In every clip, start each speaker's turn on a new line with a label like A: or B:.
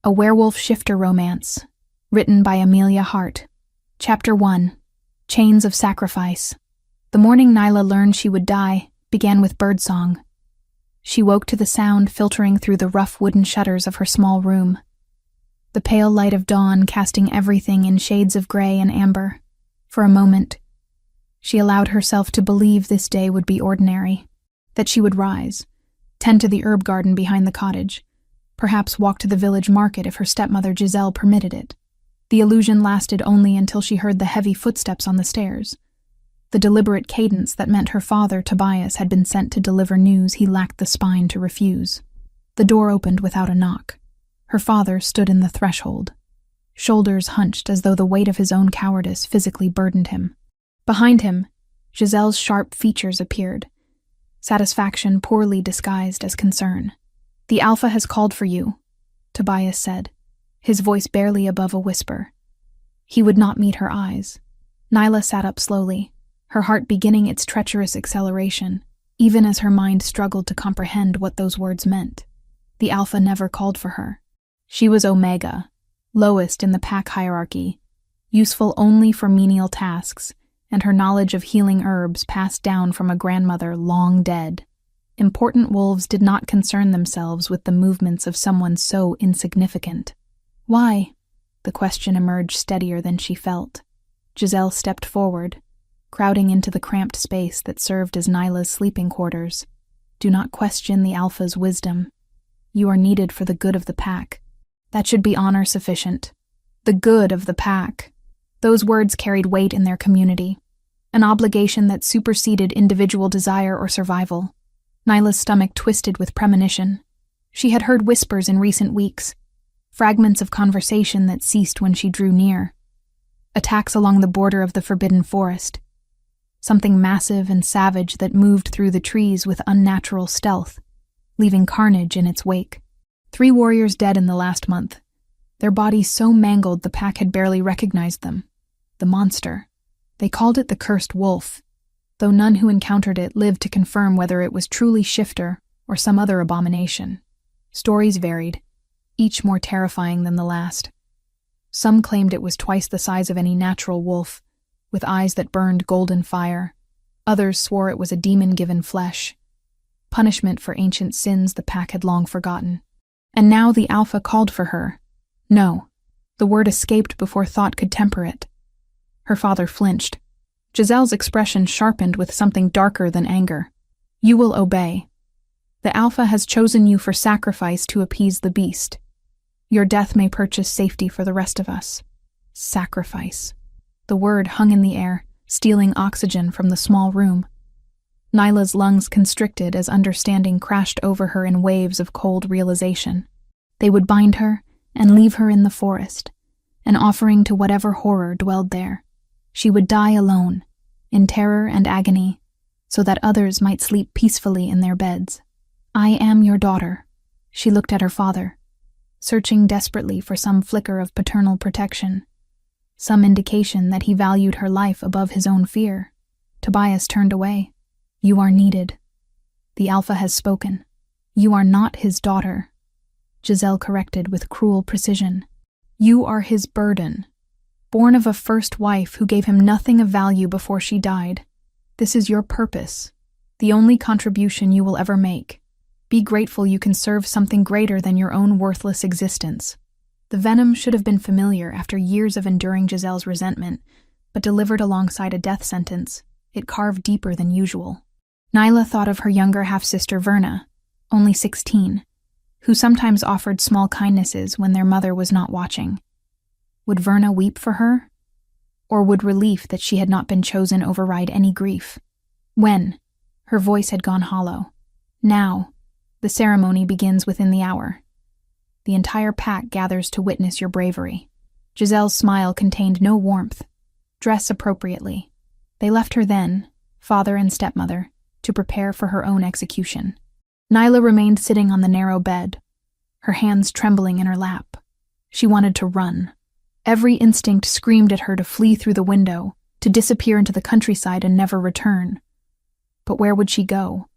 A: A Werewolf Shifter Romance, written by Amelia Hart. Chapter 1. Chains of Sacrifice. The morning Nyla learned she would die began with birdsong. She woke to the sound filtering through the rough wooden shutters of her small room, the pale light of dawn casting everything in shades of gray and amber. For a moment, she allowed herself to believe this day would be ordinary, that she would rise, tend to the herb garden behind the cottage, perhaps walk to the village market if her stepmother Giselle permitted it. The illusion lasted only until she heard the heavy footsteps on the stairs, the deliberate cadence that meant her father, Tobias, had been sent to deliver news he lacked the spine to refuse. The door opened without a knock. Her father stood in the threshold, shoulders hunched as though the weight of his own cowardice physically burdened him. Behind him, Giselle's sharp features appeared, satisfaction poorly disguised as concern. "The Alpha has called for you," Tobias said, his voice barely above a whisper. He would not meet her eyes. Nyla sat up slowly, her heart beginning its treacherous acceleration, even as her mind struggled to comprehend what those words meant. The Alpha never called for her. She was Omega, lowest in the pack hierarchy, useful only for menial tasks, and her knowledge of healing herbs passed down from a grandmother long dead. Important wolves did not concern themselves with the movements of someone so insignificant. "Why?" The question emerged steadier than she felt. Giselle stepped forward, crowding into the cramped space that served as Nyla's sleeping quarters. "Do not question the Alpha's wisdom. You are needed for the good of the pack. That should be honor sufficient. The good of the pack." Those words carried weight in their community, an obligation that superseded individual desire or survival. Nyla's stomach twisted with premonition. She had heard whispers in recent weeks, fragments of conversation that ceased when she drew near. Attacks along the border of the forbidden forest. Something massive and savage that moved through the trees with unnatural stealth, leaving carnage in its wake. 3 warriors dead in the last month, their bodies so mangled the pack had barely recognized them. The monster. They called it the cursed wolf, though none who encountered it lived to confirm whether it was truly Shifter or some other abomination. Stories varied, each more terrifying than the last. Some claimed it was twice the size of any natural wolf, with eyes that burned golden fire. Others swore it was a demon-given flesh, punishment for ancient sins the pack had long forgotten. And now the Alpha called for her. No, the word escaped before thought could temper it. Her father flinched. Giselle's expression sharpened with something darker than anger. "You will obey. The Alpha has chosen you for sacrifice to appease the beast. Your death may purchase safety for the rest of us." Sacrifice. The word hung in the air, stealing oxygen from the small room. Nyla's lungs constricted as understanding crashed over her in waves of cold realization. They would bind her and leave her in the forest, an offering to whatever horror dwelled there. She would die alone, in terror and agony, so that others might sleep peacefully in their beds. "I am your daughter." She looked at her father, searching desperately for some flicker of paternal protection, some indication that he valued her life above his own fear. Tobias turned away. "You are needed. The Alpha has spoken. You are not his daughter," Giselle corrected with cruel precision. "You are his burden. Born of a first wife who gave him nothing of value before she died. This is your purpose, the only contribution you will ever make. Be grateful you can serve something greater than your own worthless existence." The venom should have been familiar after years of enduring Giselle's resentment, but delivered alongside a death sentence, it carved deeper than usual. Nyla thought of her younger half-sister Verna, only 16, who sometimes offered small kindnesses when their mother was not watching. Would Verna weep for her? Or would relief that she had not been chosen override any grief? When? Her voice had gone hollow. Now. The ceremony begins within the hour. The entire pack gathers to witness your bravery. Giselle's smile contained no warmth. Dress appropriately. They left her then, father and stepmother, to prepare for her own execution. Nyla remained sitting on the narrow bed, her hands trembling in her lap. She wanted to run. Every instinct screamed at her to flee through the window, to disappear into the countryside and never return. But where would she go?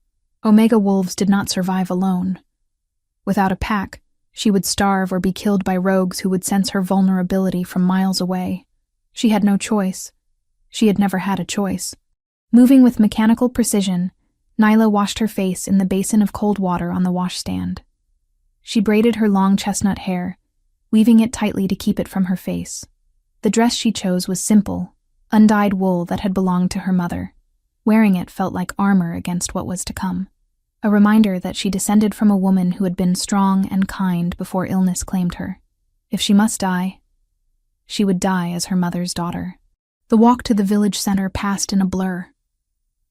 A: Omega wolves did not survive alone. Without a pack, She would starve or be killed by rogues who would sense her vulnerability from miles away. She had no choice. She had never had a choice. Moving with mechanical precision, Nyla washed her face in the basin of cold water on the washstand. She braided her long chestnut hair, weaving it tightly to keep it from her face. The dress she chose was simple, undyed wool that had belonged to her mother. Wearing it felt like armor against what was to come, a reminder that she descended from a woman who had been strong and kind before illness claimed her. If she must die, she would die as her mother's daughter. The walk to the village center passed in a blur.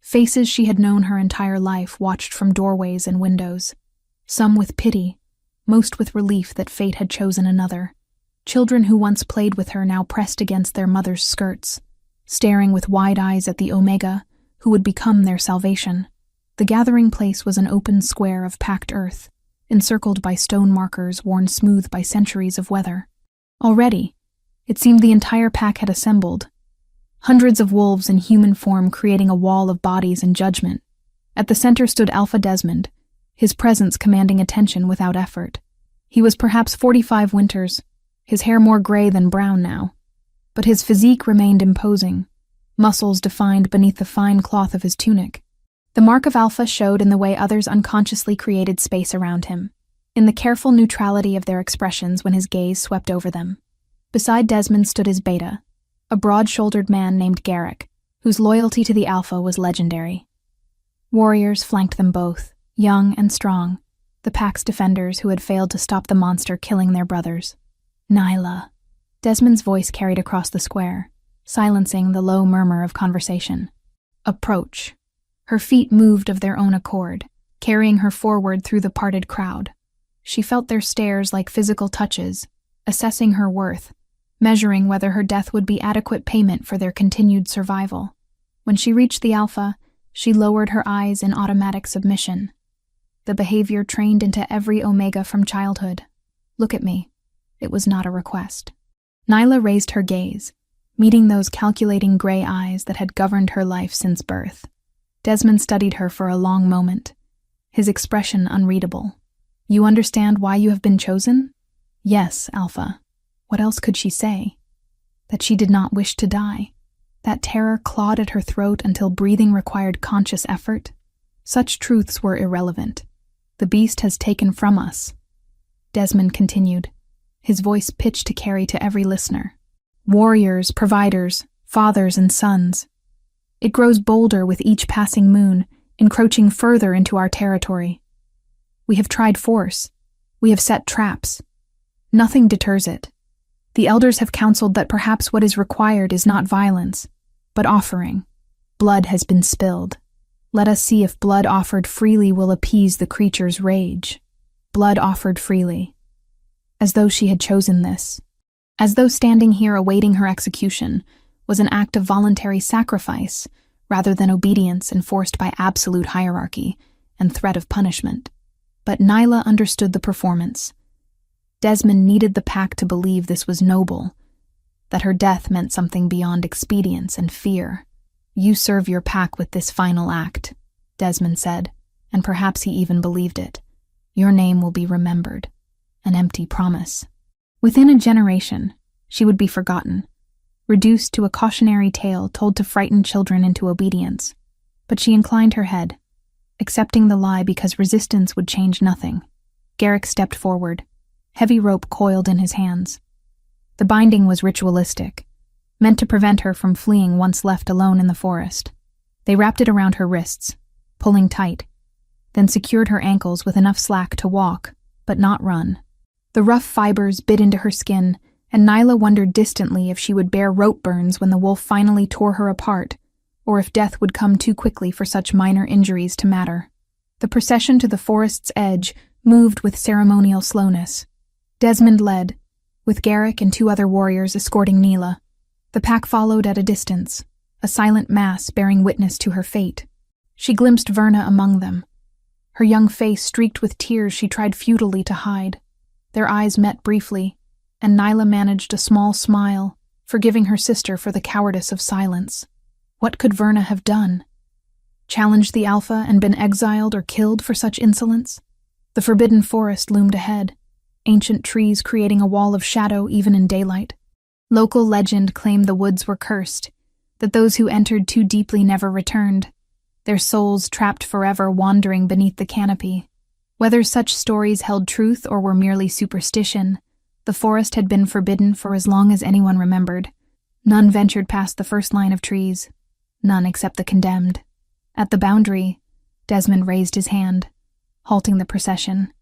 A: Faces she had known her entire life watched from doorways and windows, some with pity, most with relief that fate had chosen another. Children who once played with her now pressed against their mother's skirts, staring with wide eyes at the Omega, who would become their salvation. The gathering place was an open square of packed earth, encircled by stone markers worn smooth by centuries of weather. Already, it seemed the entire pack had assembled, hundreds of wolves in human form creating a wall of bodies and judgment. At the center stood Alpha Desmond, his presence commanding attention without effort. He was perhaps 45 winters, his hair more gray than brown now, but his physique remained imposing, muscles defined beneath the fine cloth of his tunic. The mark of Alpha showed in the way others unconsciously created space around him, in the careful neutrality of their expressions when his gaze swept over them. Beside Desmond stood his beta, a broad-shouldered man named Garrick, whose loyalty to the Alpha was legendary. Warriors flanked them both, young and strong, the pack's defenders who had failed to stop the monster killing their brothers. Nyla. Desmond's voice carried across the square, silencing the low murmur of conversation. Approach. Her feet moved of their own accord, carrying her forward through the parted crowd. She felt their stares like physical touches, assessing her worth, measuring whether her death would be adequate payment for their continued survival. When she reached the Alpha, she lowered her eyes in automatic submission. The behavior trained into every Omega from childhood. Look at me. It was not a request. Nyla raised her gaze, meeting those calculating gray eyes that had governed her life since birth. Desmond studied her for a long moment, his expression unreadable. You understand why you have been chosen? Yes, Alpha. What else could she say? That she did not wish to die. That terror clawed at her throat until breathing required conscious effort. Such truths were irrelevant. The beast has taken from us. Desmond continued, his voice pitched to carry to every listener. Warriors, providers, fathers and sons. It grows bolder with each passing moon, encroaching further into our territory. We have tried force. We have set traps. Nothing deters it. The elders have counseled that perhaps what is required is not violence, but offering. Blood has been spilled. Let us see if blood offered freely will appease the creature's rage. Blood offered freely. As though she had chosen this. As though standing here awaiting her execution was an act of voluntary sacrifice rather than obedience enforced by absolute hierarchy and threat of punishment. But Nyla understood the performance. Desmond needed the pack to believe this was noble, that her death meant something beyond expedience and fear. You serve your pack with this final act, Desmond said, and perhaps he even believed it. Your name will be remembered. An empty promise. Within a generation, she would be forgotten, reduced to a cautionary tale told to frighten children into obedience. But she inclined her head, accepting the lie because resistance would change nothing. Garrick stepped forward, heavy rope coiled in his hands. The binding was ritualistic, meant to prevent her from fleeing once left alone in the forest. They wrapped it around her wrists, pulling tight, then secured her ankles with enough slack to walk, but not run. The rough fibers bit into her skin, and Nyla wondered distantly if she would bear rope burns when the wolf finally tore her apart, or if death would come too quickly for such minor injuries to matter. The procession to the forest's edge moved with ceremonial slowness. Desmond led, with Garrick and 2 other warriors escorting Nyla. The pack followed at a distance, a silent mass bearing witness to her fate. She glimpsed Verna among them, her young face streaked with tears she tried futilely to hide. Their eyes met briefly, and Nyla managed a small smile, forgiving her sister for the cowardice of silence. What could Verna have done? Challenged the Alpha and been exiled or killed for such insolence? The forbidden forest loomed ahead, ancient trees creating a wall of shadow even in daylight. Local legend claimed the woods were cursed, that those who entered too deeply never returned, their souls trapped forever wandering beneath the canopy. Whether such stories held truth or were merely superstition, the forest had been forbidden for as long as anyone remembered. None ventured past the first line of trees, none except the condemned. At the boundary, Desmond raised his hand, halting the procession.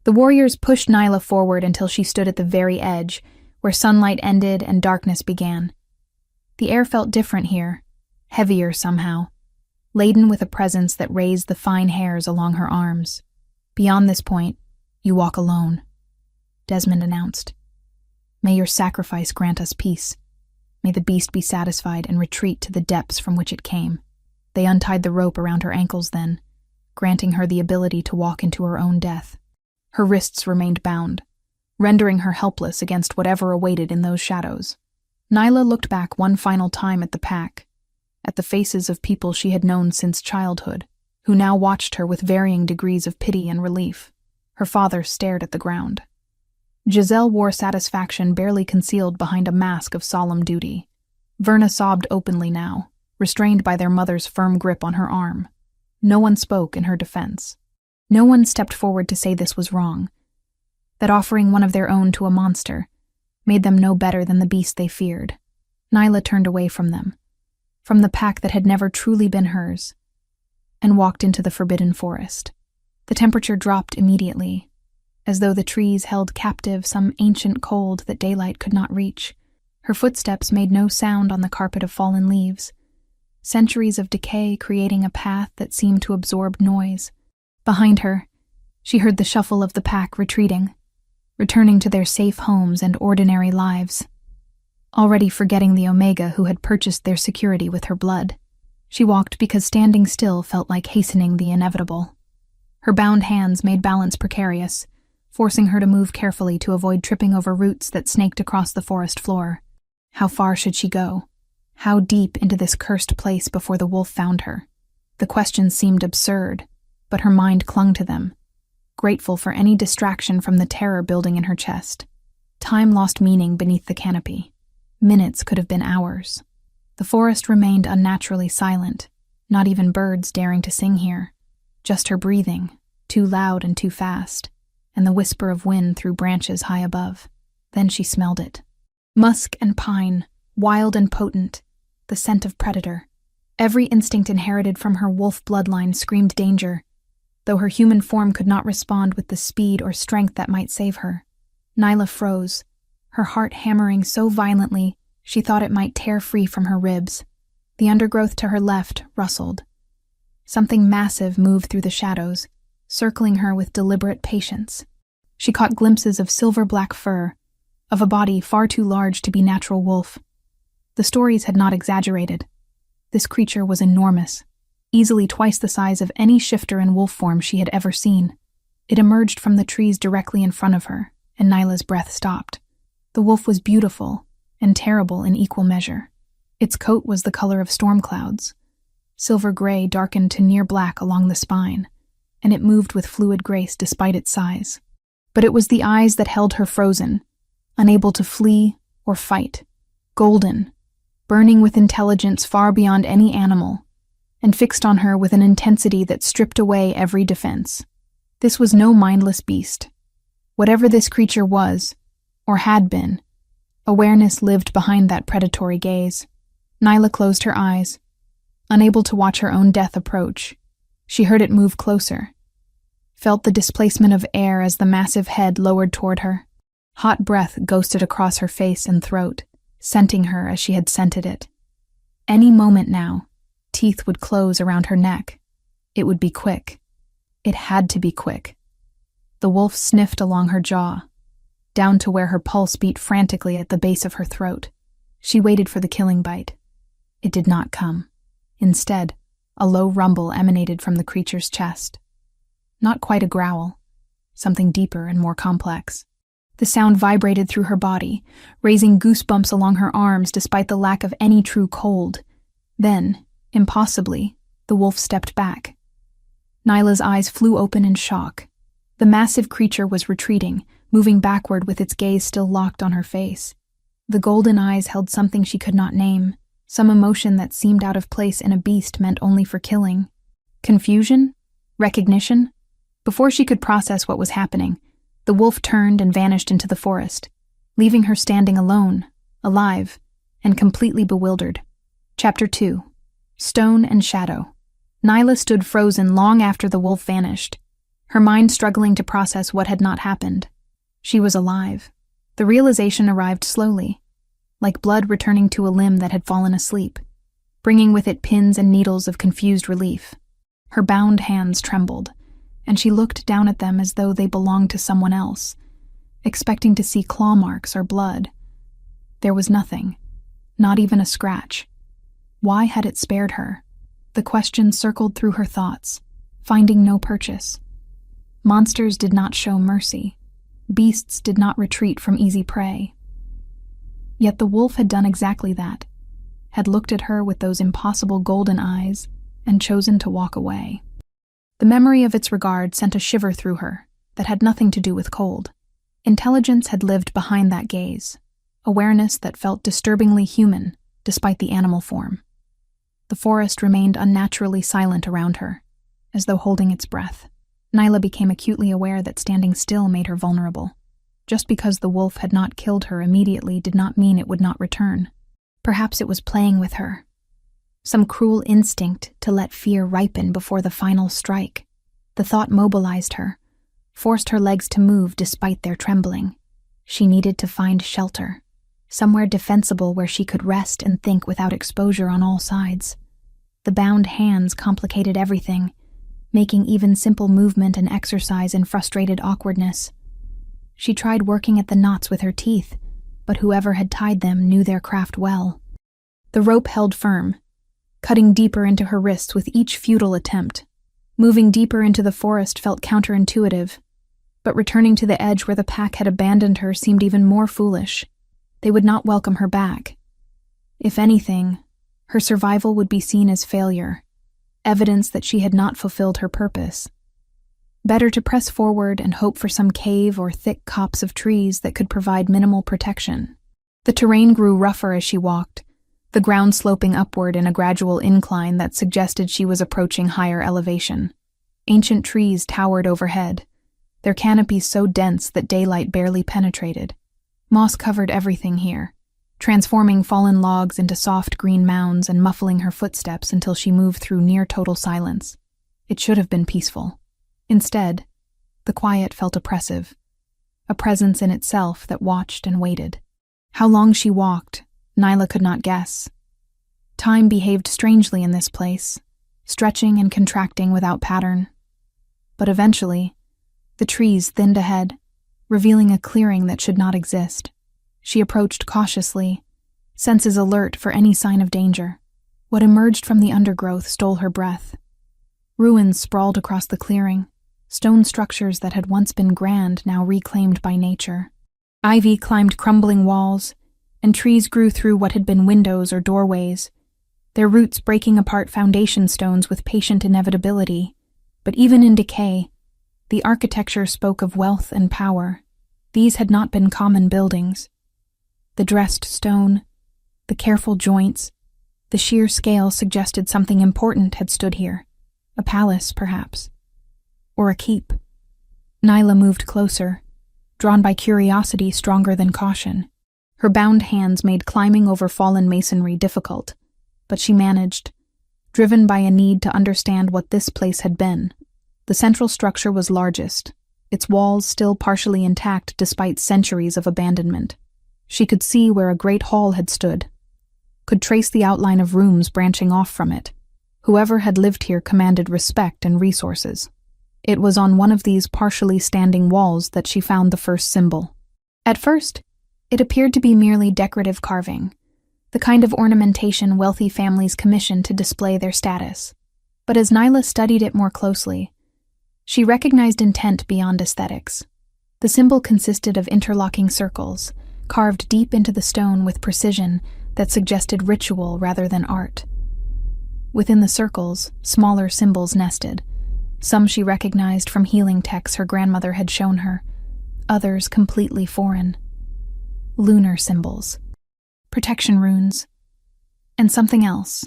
A: The warriors pushed Nyla forward until she stood at the very edge, where sunlight ended and darkness began. The air felt different here, heavier somehow, laden with a presence that raised the fine hairs along her arms. "Beyond this point, you walk alone," Desmond announced. "May your sacrifice grant us peace. May the beast be satisfied and retreat to the depths from which it came." They untied the rope around her ankles then, granting her the ability to walk into her own death. Her wrists remained bound, rendering her helpless against whatever awaited in those shadows. Nyla looked back one final time at the pack, at the faces of people she had known since childhood, who now watched her with varying degrees of pity and relief. Her father stared at the ground. Giselle wore satisfaction barely concealed behind a mask of solemn duty. Verna sobbed openly now, restrained by their mother's firm grip on her arm. No one spoke in her defense. No one stepped forward to say this was wrong, that offering one of their own to a monster made them no better than the beast they feared. Nyla turned away from them, from the pack that had never truly been hers, and walked into the forbidden forest. The temperature dropped immediately, as though the trees held captive some ancient cold that daylight could not reach. Her footsteps made no sound on the carpet of fallen leaves, centuries of decay creating a path that seemed to absorb noise. Behind her, she heard the shuffle of the pack retreating, returning to their safe homes and ordinary lives, already forgetting the Omega who had purchased their security with her blood. She walked because standing still felt like hastening the inevitable. Her bound hands made balance precarious, forcing her to move carefully to avoid tripping over roots that snaked across the forest floor. How far should she go? How deep into this cursed place before the wolf found her? The questions seemed absurd, but her mind clung to them, grateful for any distraction from the terror building in her chest. Time lost meaning beneath the canopy. Minutes could have been hours. The forest remained unnaturally silent, not even birds daring to sing here. Just her breathing, too loud and too fast, and the whisper of wind through branches high above. Then she smelled it. Musk and pine, wild and potent, the scent of predator. Every instinct inherited from her wolf bloodline screamed danger, though her human form could not respond with the speed or strength that might save her. Nyla froze, her heart hammering so violently she thought it might tear free from her ribs. The undergrowth to her left rustled. Something massive moved through the shadows, circling her with deliberate patience. She caught glimpses of silver-black fur, of a body far too large to be natural wolf. The stories had not exaggerated. This creature was enormous, easily twice the size of any shifter in wolf form she had ever seen. It emerged from the trees directly in front of her, and Nyla's breath stopped. The wolf was beautiful and terrible in equal measure. Its coat was the color of storm clouds, silver gray darkened to near black along the spine, and it moved with fluid grace despite its size. But it was the eyes that held her frozen, unable to flee or fight, golden, burning with intelligence far beyond any animal, and fixed on her with an intensity that stripped away every defense. This was no mindless beast. Whatever this creature was, or had been, awareness lived behind that predatory gaze. Nyla closed her eyes, unable to watch her own death approach. She heard it move closer, felt the displacement of air as the massive head lowered toward her. Hot breath ghosted across her face and throat, scenting her as she had scented it. Any moment now, teeth would close around her neck. It would be quick. It had to be quick. The wolf sniffed along her jaw, down to where her pulse beat frantically at the base of her throat. She waited for the killing bite. It did not come. Instead, a low rumble emanated from the creature's chest. Not quite a growl, something deeper and more complex. The sound vibrated through her body, raising goosebumps along her arms despite the lack of any true cold. Then, impossibly, the wolf stepped back. Nyla's eyes flew open in shock. The massive creature was retreating, moving backward with its gaze still locked on her face. The golden eyes held something she could not name, some emotion that seemed out of place in a beast meant only for killing. Confusion? Recognition? Before she could process what was happening, the wolf turned and vanished into the forest, leaving her standing alone, alive, and completely bewildered. Chapter 2. Stone and Shadow. Nyla stood frozen long after the wolf vanished, her mind struggling to process what had not happened. She was alive. The realization arrived slowly, like blood returning to a limb that had fallen asleep, bringing with it pins and needles of confused relief. Her bound hands trembled, and she looked down at them as though they belonged to someone else, expecting to see claw marks or blood. There was nothing, not even a scratch. Why had it spared her? The question circled through her thoughts, finding no purchase. Monsters did not show mercy. Beasts did not retreat from easy prey. Yet the wolf had done exactly that, had looked at her with those impossible golden eyes and chosen to walk away. The memory of its regard sent a shiver through her that had nothing to do with cold. Intelligence had lived behind that gaze, awareness that felt disturbingly human despite the animal form. The forest remained unnaturally silent around her, as though holding its breath. Nyla became acutely aware that standing still made her vulnerable. Just because the wolf had not killed her immediately did not mean it would not return. Perhaps it was playing with her. Some cruel instinct to let fear ripen before the final strike. The thought mobilized her, forced her legs to move despite their trembling. She needed to find shelter, somewhere defensible where she could rest and think without exposure on all sides. The bound hands complicated everything, making even simple movement and exercise in frustrated awkwardness. She tried working at the knots with her teeth, but whoever had tied them knew their craft well. The rope held firm, cutting deeper into her wrists with each futile attempt. Moving deeper into the forest felt counterintuitive, but returning to the edge where the pack had abandoned her seemed even more foolish. They would not welcome her back. If anything, her survival would be seen as failure, evidence that she had not fulfilled her purpose. Better to press forward and hope for some cave or thick copse of trees that could provide minimal protection. The terrain grew rougher as she walked, the ground sloping upward in a gradual incline that suggested she was approaching higher elevation. Ancient trees towered overhead, their canopies so dense that daylight barely penetrated. Moss covered everything here, transforming fallen logs into soft green mounds and muffling her footsteps until she moved through near-total silence. It should have been peaceful. Instead, the quiet felt oppressive, a presence in itself that watched and waited. How long she walked, Nyla could not guess. Time behaved strangely in this place, stretching and contracting without pattern. But eventually, the trees thinned ahead, revealing a clearing that should not exist. She approached cautiously, senses alert for any sign of danger. What emerged from the undergrowth stole her breath. Ruins sprawled across the clearing, stone structures that had once been grand now reclaimed by nature. Ivy climbed crumbling walls, and trees grew through what had been windows or doorways, their roots breaking apart foundation stones with patient inevitability. But even in decay, the architecture spoke of wealth and power. These had not been common buildings. The dressed stone, the careful joints, the sheer scale suggested something important had stood here. A palace, perhaps. Or a keep. Nyla moved closer, drawn by curiosity stronger than caution. Her bound hands made climbing over fallen masonry difficult, but she managed, driven by a need to understand what this place had been. The central structure was largest, its walls still partially intact despite centuries of abandonment. She could see where a great hall had stood, could trace the outline of rooms branching off from it. Whoever had lived here commanded respect and resources. It was on one of these partially standing walls that she found the first symbol. At first, it appeared to be merely decorative carving, the kind of ornamentation wealthy families commission to display their status. But as Nyla studied it more closely, she recognized intent beyond aesthetics. The symbol consisted of interlocking circles, carved deep into the stone with precision that suggested ritual rather than art. Within the circles, smaller symbols nested. Some she recognized from healing texts her grandmother had shown her, others completely foreign. Lunar symbols, protection runes, and something else.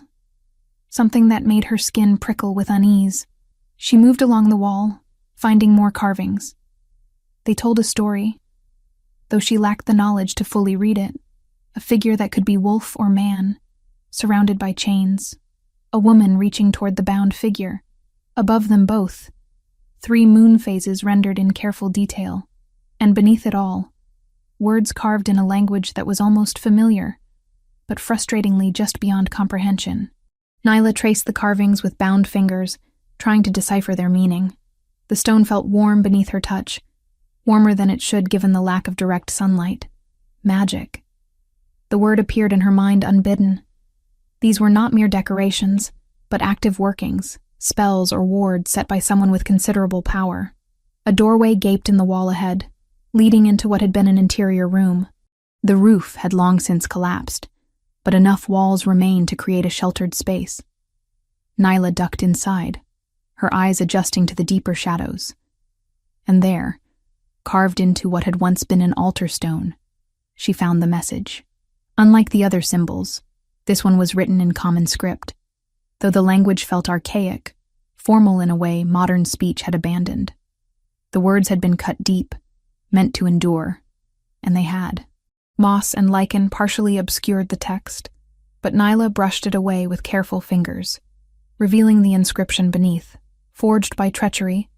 A: Something that made her skin prickle with unease. She moved along the wall, finding more carvings. They told a story, though she lacked the knowledge to fully read it. A figure that could be wolf or man, surrounded by chains. A woman reaching toward the bound figure. Above them both, 3 moon phases rendered in careful detail. And beneath it all, words carved in a language that was almost familiar, but frustratingly just beyond comprehension. Nyla traced the carvings with bound fingers, trying to decipher their meaning. The stone felt warm beneath her touch, warmer than it should given the lack of direct sunlight. Magic. The word appeared in her mind unbidden. These were not mere decorations, but active workings, spells or wards set by someone with considerable power. A doorway gaped in the wall ahead, leading into what had been an interior room. The roof had long since collapsed, but enough walls remained to create a sheltered space. Nyla ducked inside, her eyes adjusting to the deeper shadows. And there, carved into what had once been an altar stone, she found the message. Unlike the other symbols, this one was written in common script, though the language felt archaic, formal in a way modern speech had abandoned. The words had been cut deep, meant to endure, and they had. Moss and lichen partially obscured the text, but Nyla brushed it away with careful fingers, revealing the inscription beneath. Forged by treachery,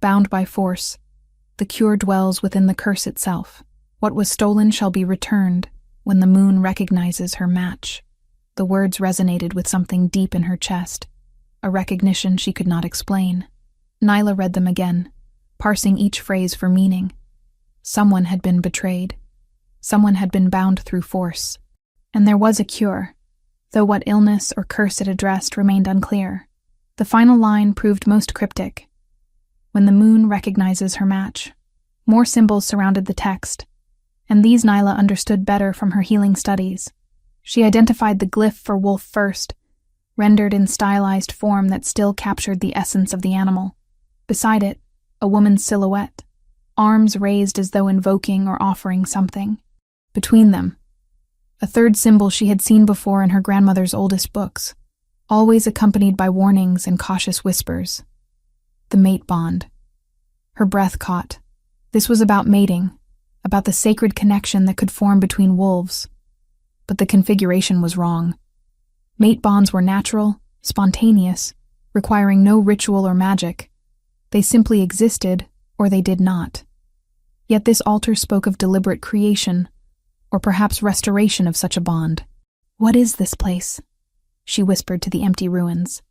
A: bound by force, the cure dwells within the curse itself. What was stolen shall be returned when the moon recognizes her match. The words resonated with something deep in her chest, a recognition she could not explain. Nyla read them again, parsing each phrase for meaning. Someone had been betrayed. Someone had been bound through force. And there was a cure, though what illness or curse it addressed remained unclear. The final line proved most cryptic. When the moon recognizes her match. More symbols surrounded the text, and these Nyla understood better from her healing studies. She identified the glyph for wolf first, rendered in stylized form that still captured the essence of the animal. Beside it, a woman's silhouette, arms raised as though invoking or offering something. Between them, a third symbol she had seen before in her grandmother's oldest books, always accompanied by warnings and cautious whispers. The mate bond. Her breath caught. This was about mating, about the sacred connection that could form between wolves. But the configuration was wrong. Mate bonds were natural, spontaneous, requiring no ritual or magic. They simply existed, or they did not. Yet this altar spoke of deliberate creation, or perhaps restoration of such a bond. "What is this place?" she whispered to the empty ruins.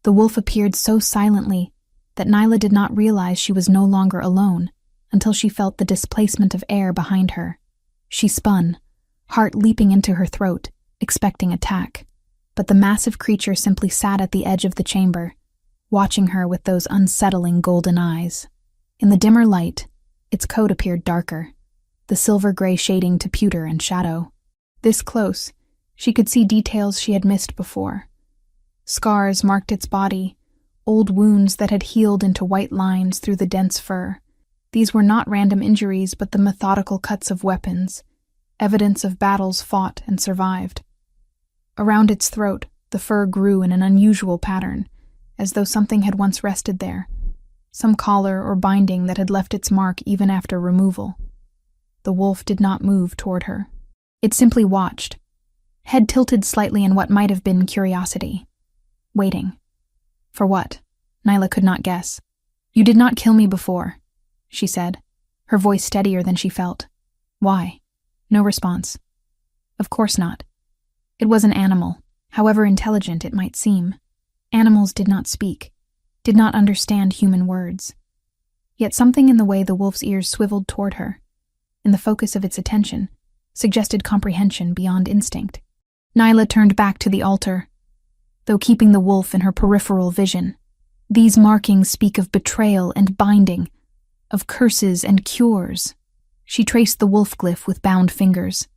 A: The wolf appeared so silently that Nyla did not realize she was no longer alone until she felt the displacement of air behind her. She spun, heart leaping into her throat, expecting attack. But the massive creature simply sat at the edge of the chamber, watching her with those unsettling golden eyes. In the dimmer light, its coat appeared darker, the silver-gray shading to pewter and shadow. This close, she could see details she had missed before. Scars marked its body, old wounds that had healed into white lines through the dense fur. These were not random injuries, but the methodical cuts of weapons, evidence of battles fought and survived. Around its throat, the fur grew in an unusual pattern, as though something had once rested there, some collar or binding that had left its mark even after removal. The wolf did not move toward her. It simply watched, head tilted slightly in what might have been curiosity. Waiting. For what? Nyla could not guess. "You did not kill me before," she said, her voice steadier than she felt. "Why?" No response. Of course not. It was an animal, however intelligent it might seem. Animals did not speak, did not understand human words. Yet something in the way the wolf's ears swiveled toward her, in the focus of its attention, suggested comprehension beyond instinct. Nyla turned back to the altar, though keeping the wolf in her peripheral vision. These markings speak of betrayal and binding, of curses and cures. She traced the wolf glyph with bound fingers.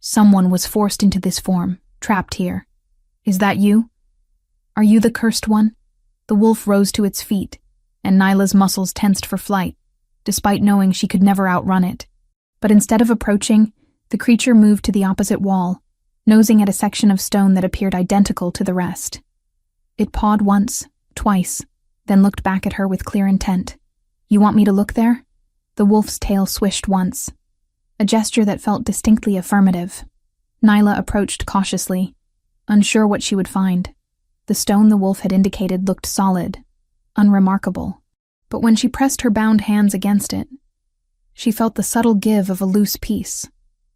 A: Someone was forced into this form, trapped here. "Is that you? Are you the cursed one?" The wolf rose to its feet, and Nyla's muscles tensed for flight. despite knowing she could never outrun it. But instead of approaching, the creature moved to the opposite wall, nosing at a section of stone that appeared identical to the rest. It pawed once, twice, then looked back at her with clear intent. "You want me to look there?" The wolf's tail swished once, a gesture that felt distinctly affirmative. Nyla approached cautiously, unsure what she would find. The stone the wolf had indicated looked solid, unremarkable. But when she pressed her bound hands against it, she felt the subtle give of a loose piece.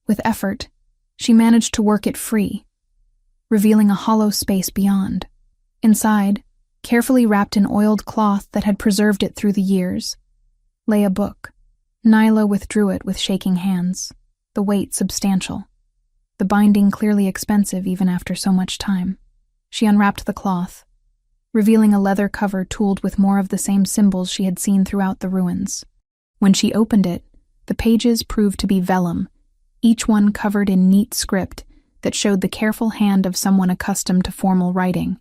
A: With effort, she managed to work it free, revealing a hollow space beyond. Inside, carefully wrapped in oiled cloth that had preserved it through the years, lay a book. Nyla withdrew it with shaking hands, the weight substantial, the binding clearly expensive even after so much time. She unwrapped the cloth, revealing a leather cover tooled with more of the same symbols she had seen throughout the ruins. When she opened it, the pages proved to be vellum, each one covered in neat script that showed the careful hand of someone accustomed to formal writing.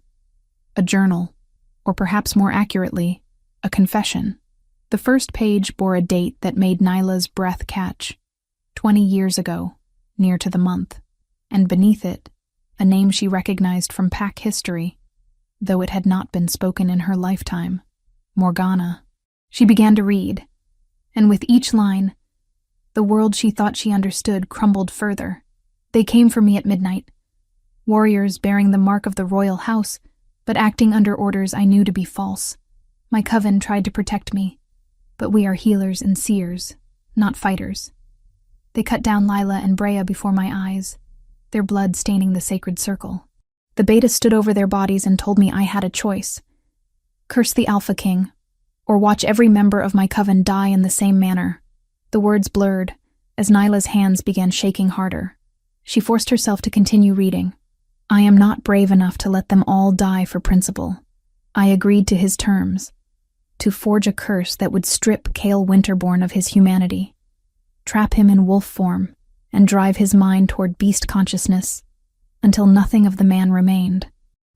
A: A journal, or perhaps more accurately, a confession. The first page bore a date that made Nyla's breath catch, 20 years ago, near to the month, and beneath it, a name she recognized from pack history, though it had not been spoken in her lifetime. Morgana. She began to read, and with each line, the world she thought she understood crumbled further. "They came for me at midnight, warriors bearing the mark of the royal house, but acting under orders I knew to be false. My coven tried to protect me, but we are healers and seers, not fighters. They cut down Lila and Brea before my eyes, their blood staining the sacred circle. The beta stood over their bodies and told me I had a choice. Curse the Alpha King, or watch every member of my coven die in the same manner." The words blurred as Nyla's hands began shaking harder. She forced herself to continue reading. "I am not brave enough to let them all die for principle. I agreed to his terms, to forge a curse that would strip Cale Winterborn of his humanity, trap him in wolf form, and drive his mind toward beast consciousness until nothing of the man remained.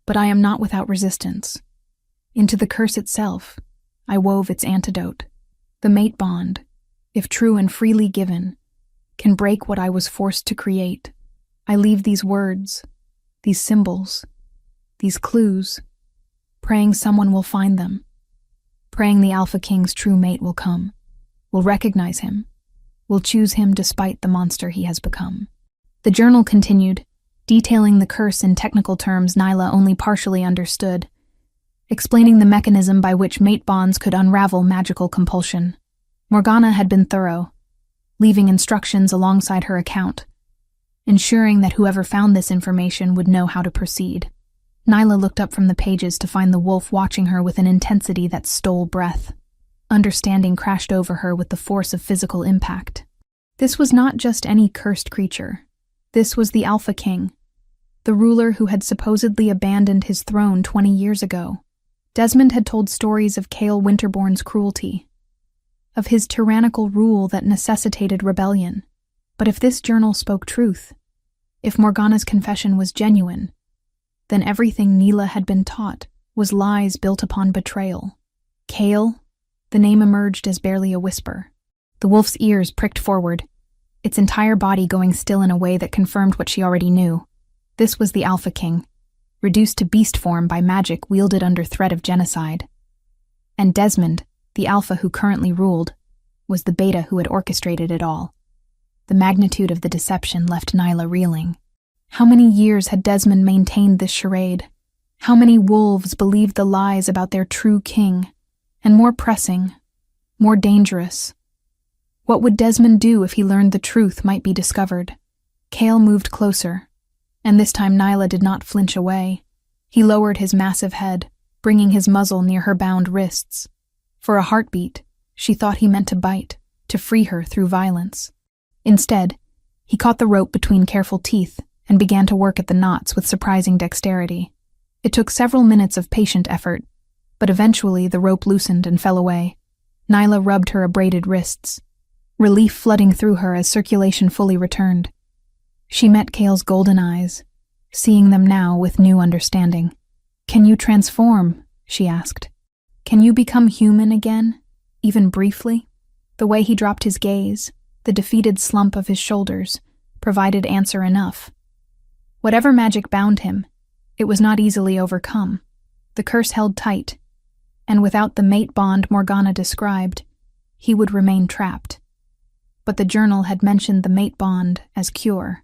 A: But I am not without resistance. Into the curse itself, I wove its antidote. The mate bond, if true and freely given, can break what I was forced to create. I leave these words, these symbols, these clues, praying someone will find them, praying the Alpha King's true mate will come, will recognize him, will choose him despite the monster he has become." The journal continued, detailing the curse in technical terms Nyla only partially understood, explaining the mechanism by which mate bonds could unravel magical compulsion. Morgana had been thorough, leaving instructions alongside her account, ensuring that whoever found this information would know how to proceed. Nyla looked up from the pages to find the wolf watching her with an intensity that stole breath. Understanding crashed over her with the force of physical impact. This was not just any cursed creature. This was the Alpha King, the ruler who had supposedly abandoned his throne 20 years ago. Desmond had told stories of Cale Winterborn's cruelty, of his tyrannical rule that necessitated rebellion. But if this journal spoke truth, if Morgana's confession was genuine, then everything Nyla had been taught was lies built upon betrayal. Cale? The name emerged as barely a whisper. The wolf's ears pricked forward, its entire body going still in a way that confirmed what she already knew. This was the Alpha King, reduced to beast form by magic wielded under threat of genocide. And Desmond, the Alpha who currently ruled, was the Beta who had orchestrated it all. The magnitude of the deception left Nyla reeling. How many years had Desmond maintained this charade? How many wolves believed the lies about their true king? And more pressing, more dangerous, what would Desmond do if he learned the truth might be discovered? Cale moved closer, and this time Nyla did not flinch away. He lowered his massive head, bringing his muzzle near her bound wrists. For a heartbeat, she thought he meant to bite, to free her through violence. Instead, he caught the rope between careful teeth and began to work at the knots with surprising dexterity. It took several minutes of patient effort, but eventually the rope loosened and fell away. Nyla rubbed her abraded wrists, relief flooding through her as circulation fully returned. She met Cale's golden eyes, seeing them now with new understanding. "Can you transform?" she asked. "Can you become human again, even briefly?" The way he dropped his gaze, the defeated slump of his shoulders, provided answer enough. Whatever magic bound him, it was not easily overcome. The curse held tight, and without the mate bond Morgana described, he would remain trapped. But the journal had mentioned the mate bond as cure,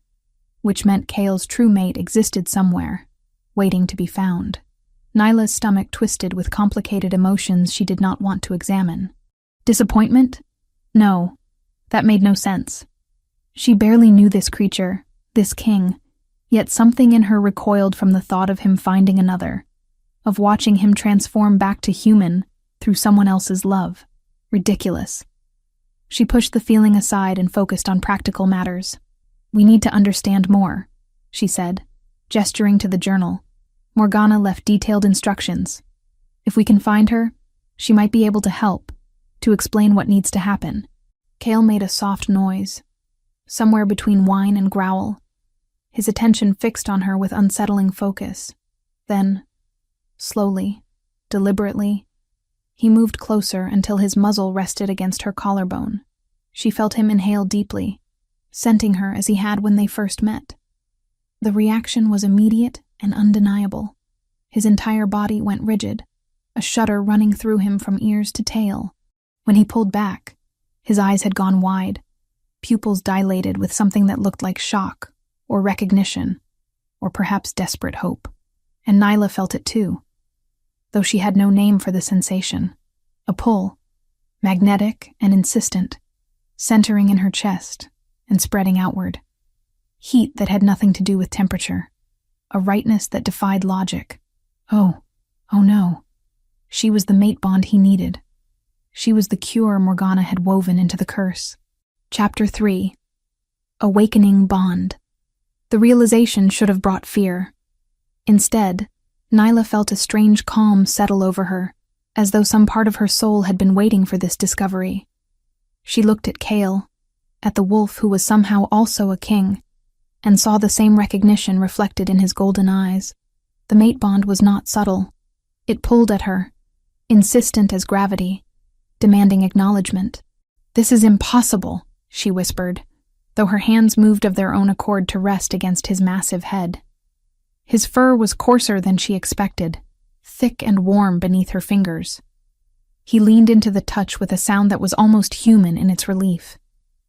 A: which meant Kale's true mate existed somewhere, waiting to be found. Nyla's stomach twisted with complicated emotions she did not want to examine. Disappointment? No, that made no sense. She barely knew this creature, this king, yet something in her recoiled from the thought of him finding another, of watching him transform back to human through someone else's love. Ridiculous. She pushed the feeling aside and focused on practical matters. "We need to understand more," she said, gesturing to the journal. Morgana left detailed instructions. If we can find her, she might be able to help, to explain what needs to happen. Kale made a soft noise, somewhere between whine and growl, his attention fixed on her with unsettling focus. Then, slowly, deliberately, he moved closer until his muzzle rested against her collarbone. She felt him inhale deeply, scenting her as he had when they first met. The reaction was immediate and undeniable. His entire body went rigid, a shudder running through him from ears to tail. When he pulled back, his eyes had gone wide, pupils dilated with something that looked like shock, or recognition, or perhaps desperate hope. And Nyla felt it too, though she had no name for the sensation. A pull, magnetic and insistent, centering in her chest and spreading outward. Heat that had nothing to do with temperature. A rightness that defied logic. Oh no. She was the mate bond he needed. She was the cure Morgana had woven into the curse. Chapter 3. Awakening Bond. The realization should have brought fear. Instead, Nyla felt a strange calm settle over her, as though some part of her soul had been waiting for this discovery. She looked at Kale, at the wolf who was somehow also a king, and saw the same recognition reflected in his golden eyes. The mate bond was not subtle. It pulled at her, insistent as gravity, demanding acknowledgement. "This is impossible," she whispered, though her hands moved of their own accord to rest against his massive head. His fur was coarser than she expected, thick and warm beneath her fingers. He leaned into the touch with a sound that was almost human in its relief.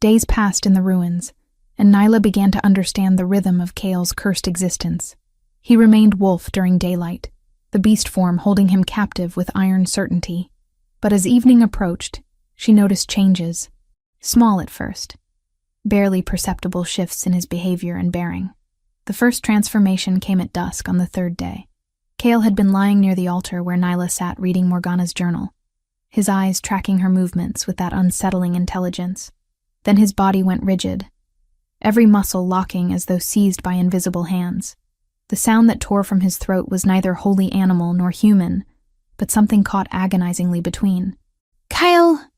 A: Days passed in the ruins, and Nyla began to understand the rhythm of Kale's cursed existence. He remained wolf during daylight, the beast form holding him captive with iron certainty. But as evening approached, she noticed changes, small at first, barely perceptible shifts in his behavior and bearing. The first transformation came at dusk on the third day. Kale had been lying near the altar where Nyla sat reading Morgana's journal, his eyes tracking her movements with that unsettling intelligence. Then his body went rigid, every muscle locking as though seized by invisible hands. The sound that tore from his throat was neither wholly animal nor human, but something caught agonizingly between. "Kyle!"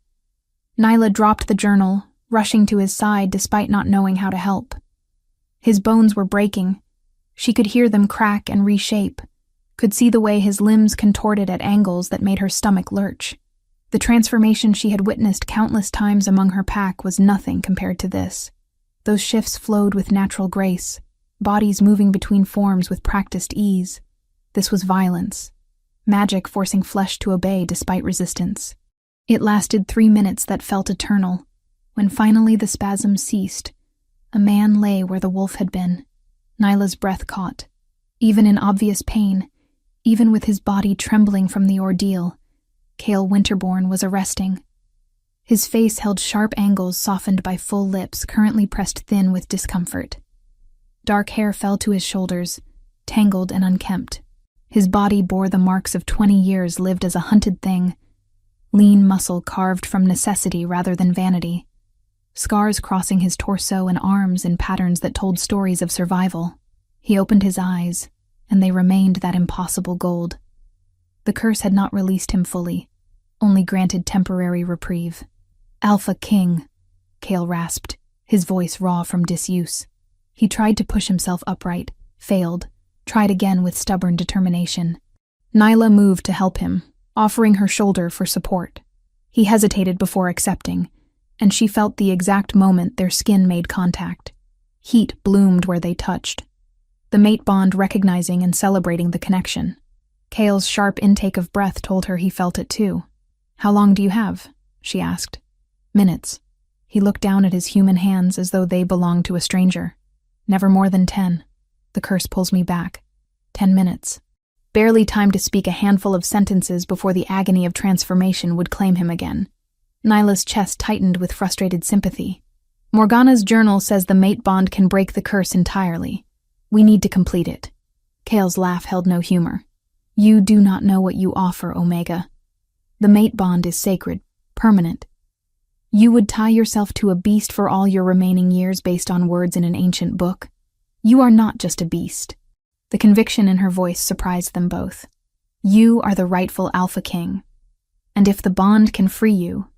A: Nyla dropped the journal, rushing to his side despite not knowing how to help. His bones were breaking. She could hear them crack and reshape, could see the way his limbs contorted at angles that made her stomach lurch. The transformation she had witnessed countless times among her pack was nothing compared to this. Those shifts flowed with natural grace, bodies moving between forms with practiced ease. This was violence, magic forcing flesh to obey despite resistance. It lasted 3 minutes that felt eternal. When finally the spasm ceased, a man lay where the wolf had been. Nyla's breath caught. Even in obvious pain, even with his body trembling from the ordeal, Kale Winterborn was arresting. His face held sharp angles softened by full lips currently pressed thin with discomfort. Dark hair fell to his shoulders, tangled and unkempt. His body bore the marks of 20 years lived as a hunted thing, lean muscle carved from necessity rather than vanity, scars crossing his torso and arms in patterns that told stories of survival. He opened his eyes, and they remained that impossible gold. The curse had not released him fully, only granted temporary reprieve. "Alpha King," Kale rasped, his voice raw from disuse. He tried to push himself upright, failed, tried again with stubborn determination. Nyla moved to help him, offering her shoulder for support. He hesitated before accepting, and she felt the exact moment their skin made contact. Heat bloomed where they touched, the mate bond recognizing and celebrating the connection. Kale's sharp intake of breath told her he felt it too. "How long do you have?" she asked. "Minutes." He looked down at his human hands as though they belonged to a stranger. "Never more than 10. The curse pulls me back. 10 minutes." Barely time to speak a handful of sentences before the agony of transformation would claim him again. Nyla's chest tightened with frustrated sympathy. "Morgana's journal says the mate bond can break the curse entirely. We need to complete it." Kale's laugh held no humor. "You do not know what you offer, Omega. The mate bond is sacred, permanent. You would tie yourself to a beast for all your remaining years based on words in an ancient book. You are not just a beast." The conviction in her voice surprised them both. "You are the rightful Alpha King. And if the bond can free you,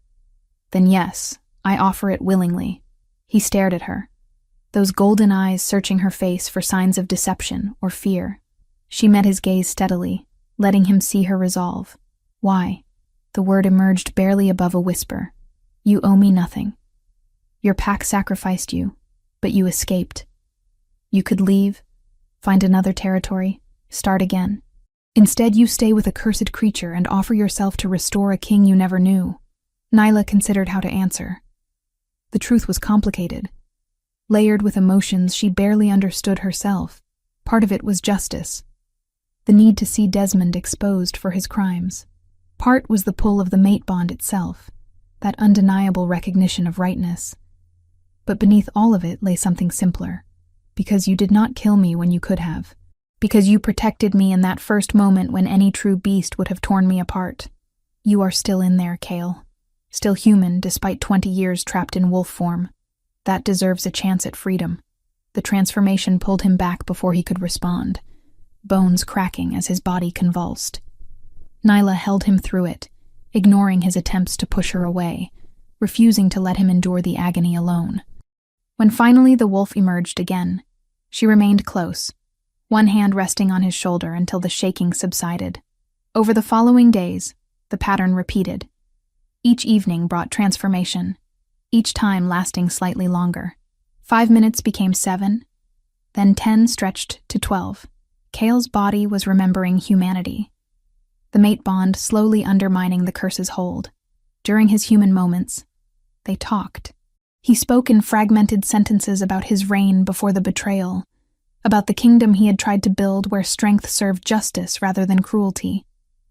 A: then yes, I offer it willingly." He stared at her, those golden eyes searching her face for signs of deception or fear. She met his gaze steadily, letting him see her resolve. "Why?" The word emerged barely above a whisper. "You owe me nothing. Your pack sacrificed you, but you escaped. You could leave, find another territory, start again. Instead, you stay with a cursed creature and offer yourself to restore a king you never knew." Nyla considered how to answer. The truth was complicated, layered with emotions she barely understood herself. Part of it was justice, the need to see Desmond exposed for his crimes. Part was the pull of the mate bond itself, that undeniable recognition of rightness. But beneath all of it lay something simpler. Because you did not kill me when you could have. Because you protected me in that first moment when any true beast would have torn me apart. You are still in there, Kale. Still human despite 20 years trapped in wolf form. That deserves a chance at freedom. The transformation pulled him back before he could respond, bones cracking as his body convulsed. Nyla held him through it, ignoring his attempts to push her away, refusing to let him endure the agony alone. When finally the wolf emerged again, she remained close, one hand resting on his shoulder until the shaking subsided. Over the following days, the pattern repeated. Each evening brought transformation, each time lasting slightly longer. 5 minutes became 7, then 10 stretched to 12. Kale's body was remembering humanity, the mate bond slowly undermining the curse's hold. During his human moments, they talked. He spoke in fragmented sentences about his reign before the betrayal, about the kingdom he had tried to build where strength served justice rather than cruelty,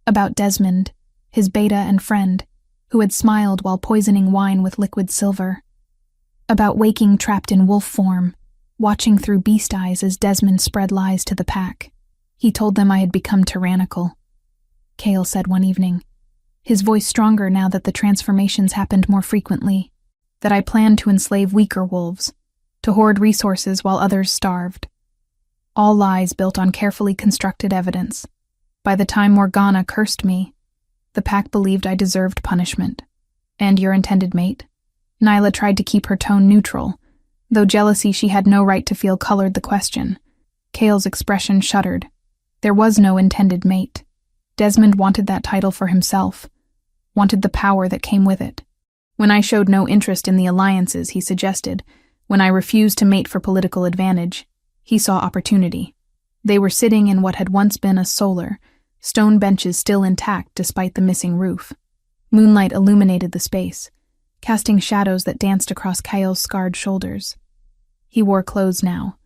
A: about Desmond, his beta and friend, who had smiled while poisoning wine with liquid silver, about waking trapped in wolf form, watching through beast eyes as Desmond spread lies to the pack. He told them I had become tyrannical, Kale said one evening, his voice stronger now that the transformations happened more frequently, that I planned to enslave weaker wolves, to hoard resources while others starved. All lies built on carefully constructed evidence. By the time Morgana cursed me, the pack believed I deserved punishment. And your intended mate? Nyla tried to keep her tone neutral, though jealousy she had no right to feel colored the question. Kale's expression shuddered. There was no intended mate. Desmond wanted that title for himself, wanted the power that came with it. When I showed no interest in the alliances he suggested, when I refused to mate for political advantage, he saw opportunity. They were sitting in what had once been a solar, stone benches still intact despite the missing roof. Moonlight illuminated the space, casting shadows that danced across Kale's scarred shoulders. He wore clothes now,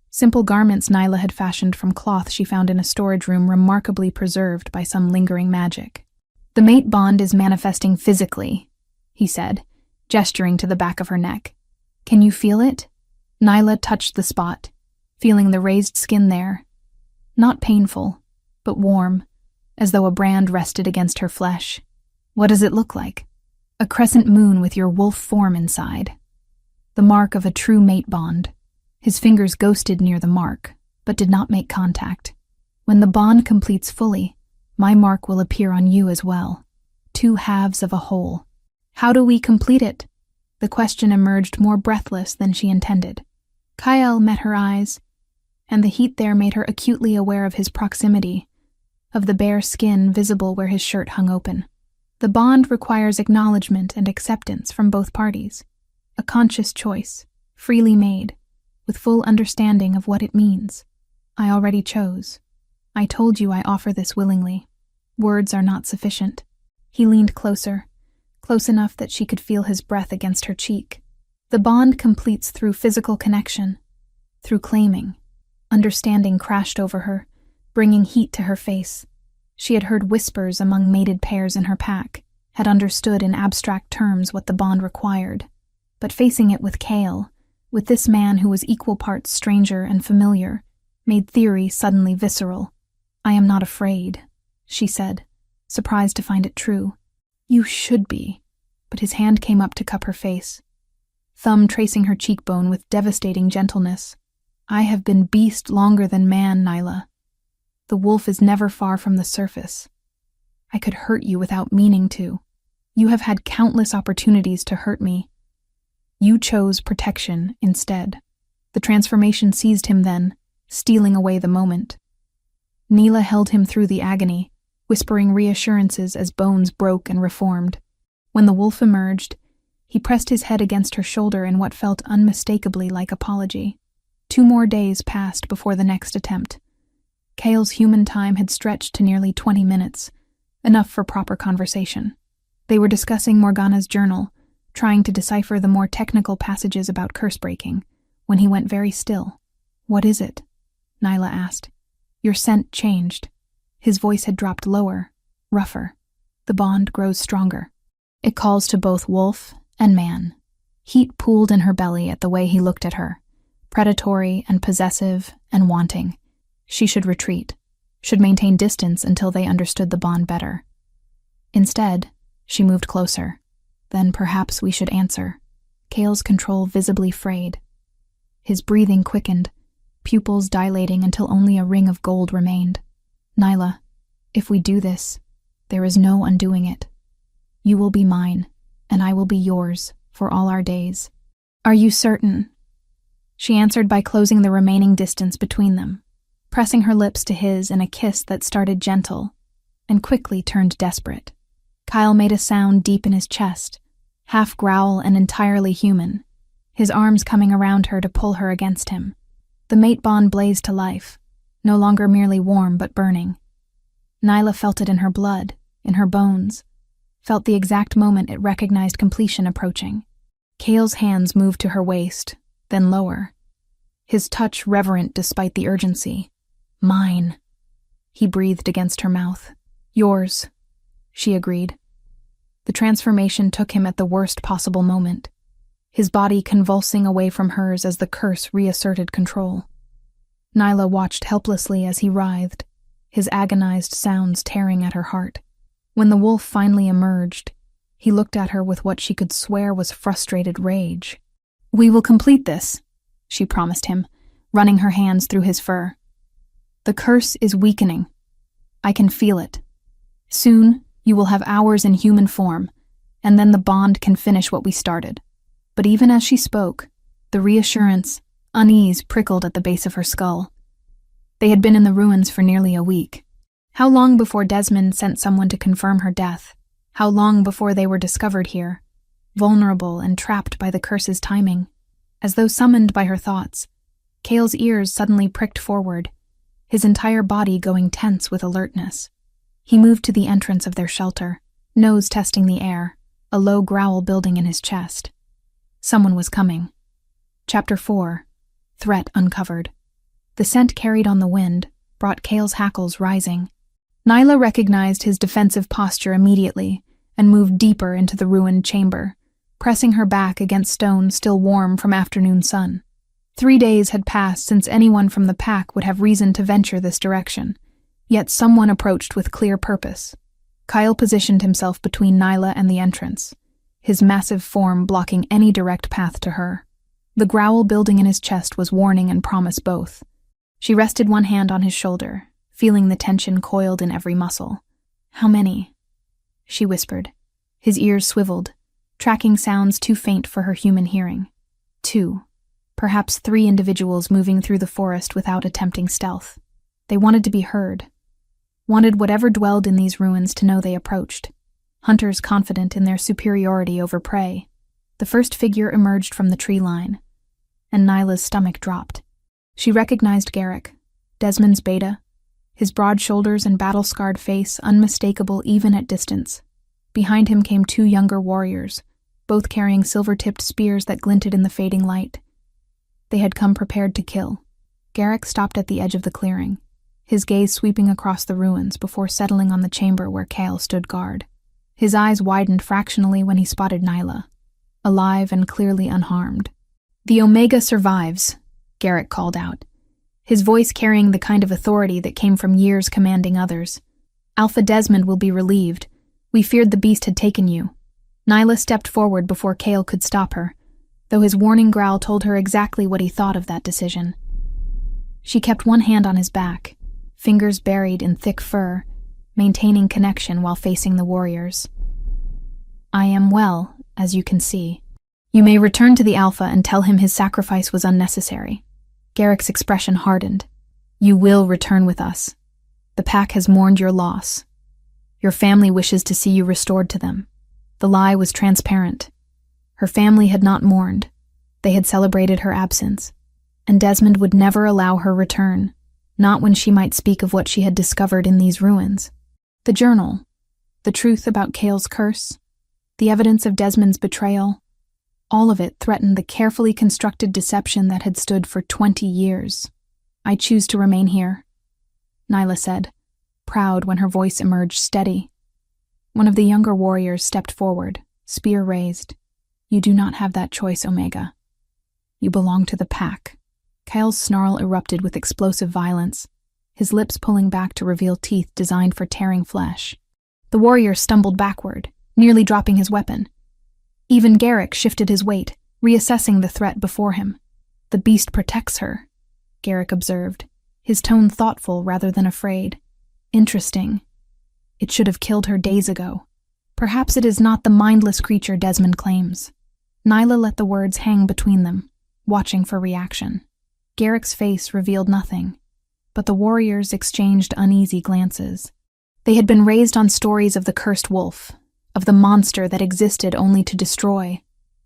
A: simple garments Nyla had fashioned from cloth she found in a storage room remarkably preserved by some lingering magic. The mate bond is manifesting physically, he said, gesturing to the back of her neck. Can you feel it? Nyla touched the spot, feeling the raised skin there. Not painful, but warm, as though a brand rested against her flesh. What does it look like? A crescent moon with your wolf form inside. The mark of a true mate bond. His fingers ghosted near the mark, but did not make contact. When the bond completes fully, my mark will appear on you as well. 2 halves of a whole. How do we complete it? The question emerged more breathless than she intended. Kyle met her eyes, and the heat there made her acutely aware of his proximity, of the bare skin visible where his shirt hung open. The bond requires acknowledgement and acceptance from both parties. A conscious choice, freely made, with full understanding of what it means. I already chose. I told you I offer this willingly. Words are not sufficient. He leaned closer, close enough that she could feel his breath against her cheek. The bond completes through physical connection, through claiming. Understanding crashed over her, bringing heat to her face. She had heard whispers among mated pairs in her pack, had understood in abstract terms what the bond required. But facing it with Cale, with this man who was equal parts stranger and familiar, made theory suddenly visceral. I am not afraid, she said, surprised to find it true. You should be. But his hand came up to cup her face, thumb tracing her cheekbone with devastating gentleness. I have been beast longer than man, Nyla. The wolf is never far from the surface. I could hurt you without meaning to. You have had countless opportunities to hurt me. You chose protection instead. The transformation seized him then, stealing away the moment. Neela held him through the agony, whispering reassurances as bones broke and reformed. When the wolf emerged, he pressed his head against her shoulder in what felt unmistakably like apology. 2 more days passed before the next attempt. Cale's human time had stretched to nearly 20 minutes, enough for proper conversation. They were discussing Morgana's journal, trying to decipher the more technical passages about curse breaking, when he went very still. What is it? Nyla asked. Your scent changed. His voice had dropped lower, rougher. The bond grows stronger. It calls to both wolf and man. Heat pooled in her belly at the way he looked at her, predatory and possessive and wanting. She should retreat, should maintain distance until they understood the bond better. Instead, she moved closer. Then perhaps we should answer. Cale's control visibly frayed. His breathing quickened, pupils dilating until only a ring of gold remained. Nyla, if we do this, there is no undoing it. You will be mine, and I will be yours for all our days. Are you certain? She answered by closing the remaining distance between them, pressing her lips to his in a kiss that started gentle and quickly turned desperate. Kyle made a sound deep in his chest, half growl and entirely human, his arms coming around her to pull her against him. The mate bond blazed to life, no longer merely warm but burning. Nyla felt it in her blood, in her bones, felt the exact moment it recognized completion approaching. Cale's hands moved to her waist, then lower, his touch reverent despite the urgency. Mine, he breathed against her mouth. Yours, she agreed. The transformation took him at the worst possible moment, his body convulsing away from hers as the curse reasserted control. Nyla watched helplessly as he writhed, his agonized sounds tearing at her heart. When the wolf finally emerged, he looked at her with what she could swear was frustrated rage. We will complete this, she promised him, running her hands through his fur. The curse is weakening. I can feel it. Soon, you will have hours in human form, and then the bond can finish what we started. But even as she spoke, the reassurance, unease prickled at the base of her skull. They had been in the ruins for nearly a week. How long before Desmond sent someone to confirm her death? How long before they were discovered here, vulnerable and trapped by the curse's timing? As though summoned by her thoughts, Cale's ears suddenly pricked forward, his entire body going tense with alertness. He moved to the entrance of their shelter, nose testing the air, a low growl building in his chest. Someone was coming. Chapter 4. Threat Uncovered. The scent carried on the wind brought Cale's hackles rising. Nyla recognized his defensive posture immediately and moved deeper into the ruined chamber, pressing her back against stone still warm from afternoon sun. 3 days had passed since anyone from the pack would have reason to venture this direction, yet someone approached with clear purpose. Kyle positioned himself between Nyla and the entrance, his massive form blocking any direct path to her. The growl building in his chest was warning and promise both. She rested one hand on his shoulder, feeling the tension coiled in every muscle. How many? She whispered. His ears swiveled, tracking sounds too faint for her human hearing. 2, perhaps 3 individuals moving through the forest without attempting stealth. They wanted to be heard, wanted whatever dwelled in these ruins to know they approached, hunters confident in their superiority over prey. The first figure emerged from the tree line, and Nyla's stomach dropped. She recognized Garrick, Desmond's beta, his broad shoulders and battle-scarred face unmistakable even at distance. Behind him came two younger warriors, both carrying silver-tipped spears that glinted in the fading light. They had come prepared to kill. Garrick stopped at the edge of the clearing, his gaze sweeping across the ruins before settling on the chamber where Cale stood guard. His eyes widened fractionally when he spotted Nyla, alive and clearly unharmed. "The Omega survives," Garrick called out, his voice carrying the kind of authority that came from years commanding others. "Alpha Desmond will be relieved. We feared the beast had taken you." Nyla stepped forward before Cale could stop her, though his warning growl told her exactly what he thought of that decision. She kept one hand on his back, fingers buried in thick fur, maintaining connection while facing the warriors. "I am well, as you can see. You may return to the Alpha and tell him his sacrifice was unnecessary." Garrick's expression hardened. "You will return with us. The pack has mourned your loss. Your family wishes to see you restored to them." The lie was transparent. Her family had not mourned. They had celebrated her absence, and Desmond would never allow her return, not when she might speak of what she had discovered in these ruins. The journal, the truth about Cale's curse, the evidence of Desmond's betrayal, all of it threatened the carefully constructed deception that had stood for 20 years. "I choose to remain here," Nyla said, proud when her voice emerged steady. One of the younger warriors stepped forward, spear raised. "You do not have that choice, Omega. You belong to the pack." Cale's snarl erupted with explosive violence, his lips pulling back to reveal teeth designed for tearing flesh. The warrior stumbled backward, nearly dropping his weapon. Even Garrick shifted his weight, reassessing the threat before him. "The beast protects her," Garrick observed, his tone thoughtful rather than afraid. "Interesting. It should have killed her days ago. Perhaps it is not the mindless creature Desmond claims." Nyla let the words hang between them, watching for reaction. Garrick's face revealed nothing, but the warriors exchanged uneasy glances. They had been raised on stories of the cursed wolf, of the monster that existed only to destroy.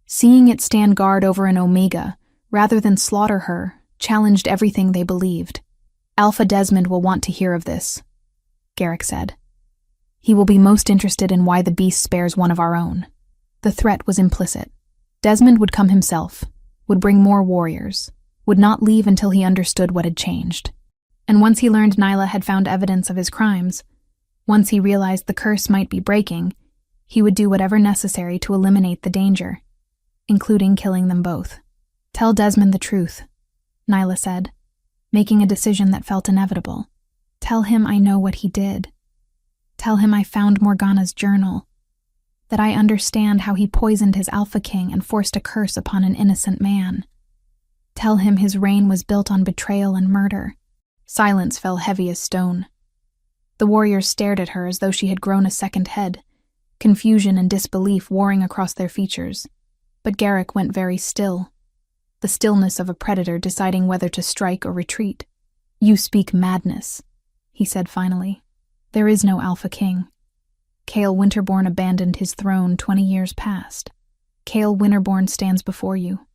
A: Seeing it stand guard over an Omega, rather than slaughter her, challenged everything they believed. "Alpha Desmond will want to hear of this," Garrick said. "He will be most interested in why the beast spares one of our own." The threat was implicit. Desmond would come himself, would bring more warriors, would not leave until he understood what had changed. And once he learned Nyla had found evidence of his crimes, once he realized the curse might be breaking, he would do whatever necessary to eliminate the danger, including killing them both. "Tell Desmond the truth," Nyla said, making a decision that felt inevitable. "Tell him I know what he did. Tell him I found Morgana's journal, that I understand how he poisoned his Alpha King and forced a curse upon an innocent man. Tell him his reign was built on betrayal and murder." Silence fell heavy as stone. The warriors stared at her as though she had grown a second head, confusion and disbelief warring across their features. But Garrick went very still, the stillness of a predator deciding whether to strike or retreat. "You speak madness," he said finally. "There is no Alpha King. Cale Winterborn abandoned his throne 20 years past. Cale Winterborn stands before you,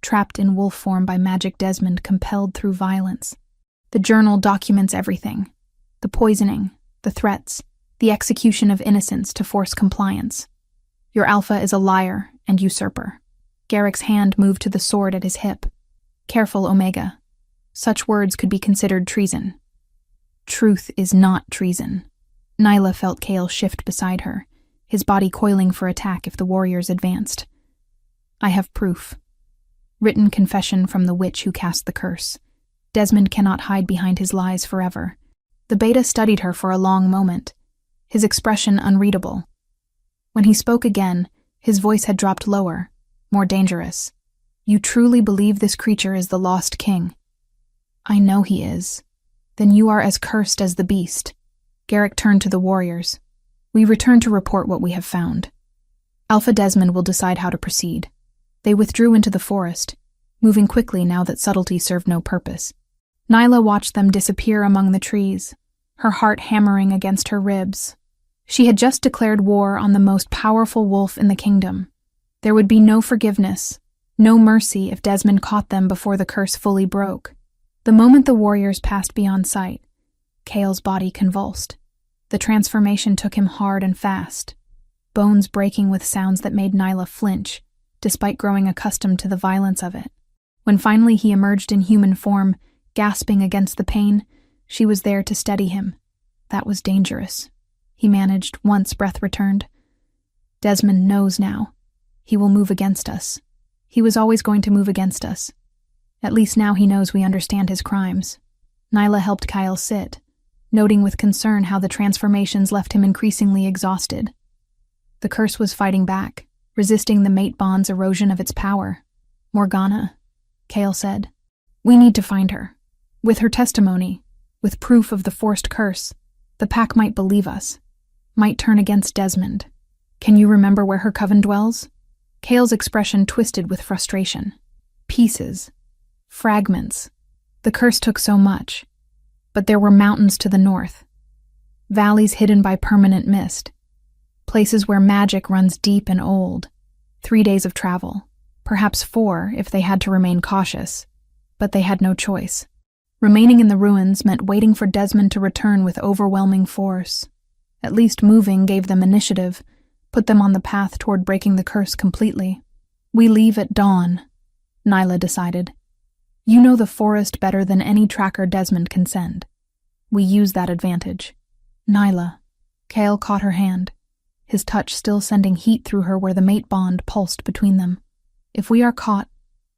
A: trapped in wolf form by magic Desmond, compelled through violence. The journal documents everything. The poisoning, the threats, the execution of innocents to force compliance. Your Alpha is a liar and usurper." Garrick's hand moved to the sword at his hip. "Careful, Omega. Such words could be considered treason." "Truth is not treason." Nyla felt Cale shift beside her, his body coiling for attack if the warriors advanced. "I have proof. Written confession from the witch who cast the curse. Desmond cannot hide behind his lies forever." The beta studied her for a long moment, his expression unreadable. When he spoke again, his voice had dropped lower, more dangerous. "You truly believe this creature is the lost king?" "I know he is." "Then you are as cursed as the beast." Garrick turned to the warriors. "We return to report what we have found. Alpha Desmond will decide how to proceed." They withdrew into the forest, moving quickly now that subtlety served no purpose. Nyla watched them disappear among the trees, her heart hammering against her ribs. She had just declared war on the most powerful wolf in the kingdom. There would be no forgiveness, no mercy if Desmond caught them before the curse fully broke. The moment the warriors passed beyond sight, Cale's body convulsed. The transformation took him hard and fast, bones breaking with sounds that made Nyla flinch, despite growing accustomed to the violence of it. When finally he emerged in human form, gasping against the pain, she was there to steady him. That was dangerous, he managed once breath returned. Desmond knows now. He will move against us. He was always going to move against us. At least now he knows we understand his crimes. Nyla helped Kyle sit, noting with concern how the transformations left him increasingly exhausted. The curse was fighting back, resisting the mate bond's erosion of its power. Morgana, Kale said. We need to find her. With her testimony, with proof of the forced curse, the pack might believe us, might turn against Desmond. Can you remember where her coven dwells? Kale's expression twisted with frustration. Pieces. Fragments. The curse took so much. But there were mountains to the north. Valleys hidden by permanent mist. Places where magic runs deep and old. 3 days of travel. Perhaps 4 if they had to remain cautious. But they had no choice. Remaining in the ruins meant waiting for Desmond to return with overwhelming force. At least moving gave them initiative, put them on the path toward breaking the curse completely. We leave at dawn, Nyla decided. You know the forest better than any tracker Desmond can send. We use that advantage. Nyla. Kale caught her hand, his touch still sending heat through her where the mate bond pulsed between them. If we are caught,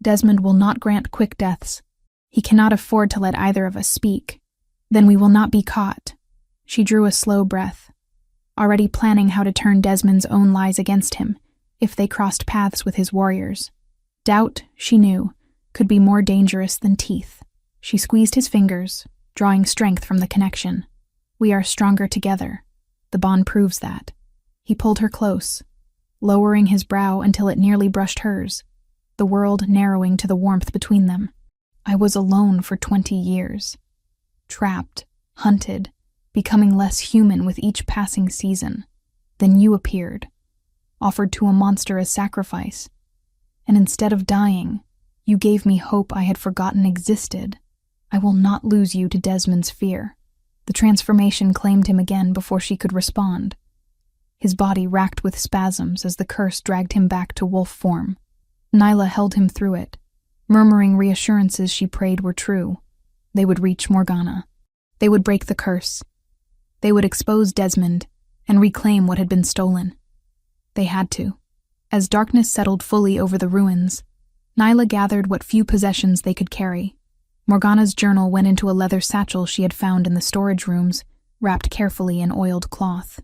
A: Desmond will not grant quick deaths. He cannot afford to let either of us speak. Then we will not be caught. She drew a slow breath, already planning how to turn Desmond's own lies against him if they crossed paths with his warriors. Doubt, she knew, could be more dangerous than teeth. She squeezed his fingers, drawing strength from the connection. We are stronger together. The bond proves that. He pulled her close, lowering his brow until it nearly brushed hers, the world narrowing to the warmth between them. I was alone for 20 years. Trapped, hunted, becoming less human with each passing season. Then you appeared, offered to a monster as sacrifice. And instead of dying, you gave me hope I had forgotten existed. I will not lose you to Desmond's fear. The transformation claimed him again before she could respond. His body racked with spasms as the curse dragged him back to wolf form. Nyla held him through it, murmuring reassurances she prayed were true. They would reach Morgana. They would break the curse. They would expose Desmond and reclaim what had been stolen. They had to. As darkness settled fully over the ruins, Nyla gathered what few possessions they could carry. Morgana's journal went into a leather satchel she had found in the storage rooms, wrapped carefully in oiled cloth.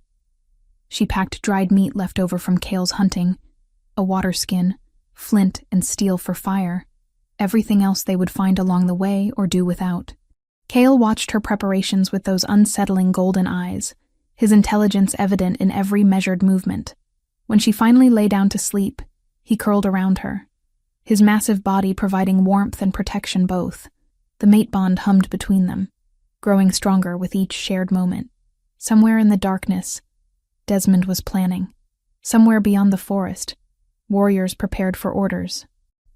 A: She packed dried meat left over from Kale's hunting, a water skin, flint and steel for fire, everything else they would find along the way or do without. Kale watched her preparations with those unsettling golden eyes, his intelligence evident in every measured movement. When she finally lay down to sleep, he curled around her, his massive body providing warmth and protection both. The mate bond hummed between them, growing stronger with each shared moment. Somewhere in the darkness, Desmond was planning. Somewhere beyond the forest, warriors prepared for orders.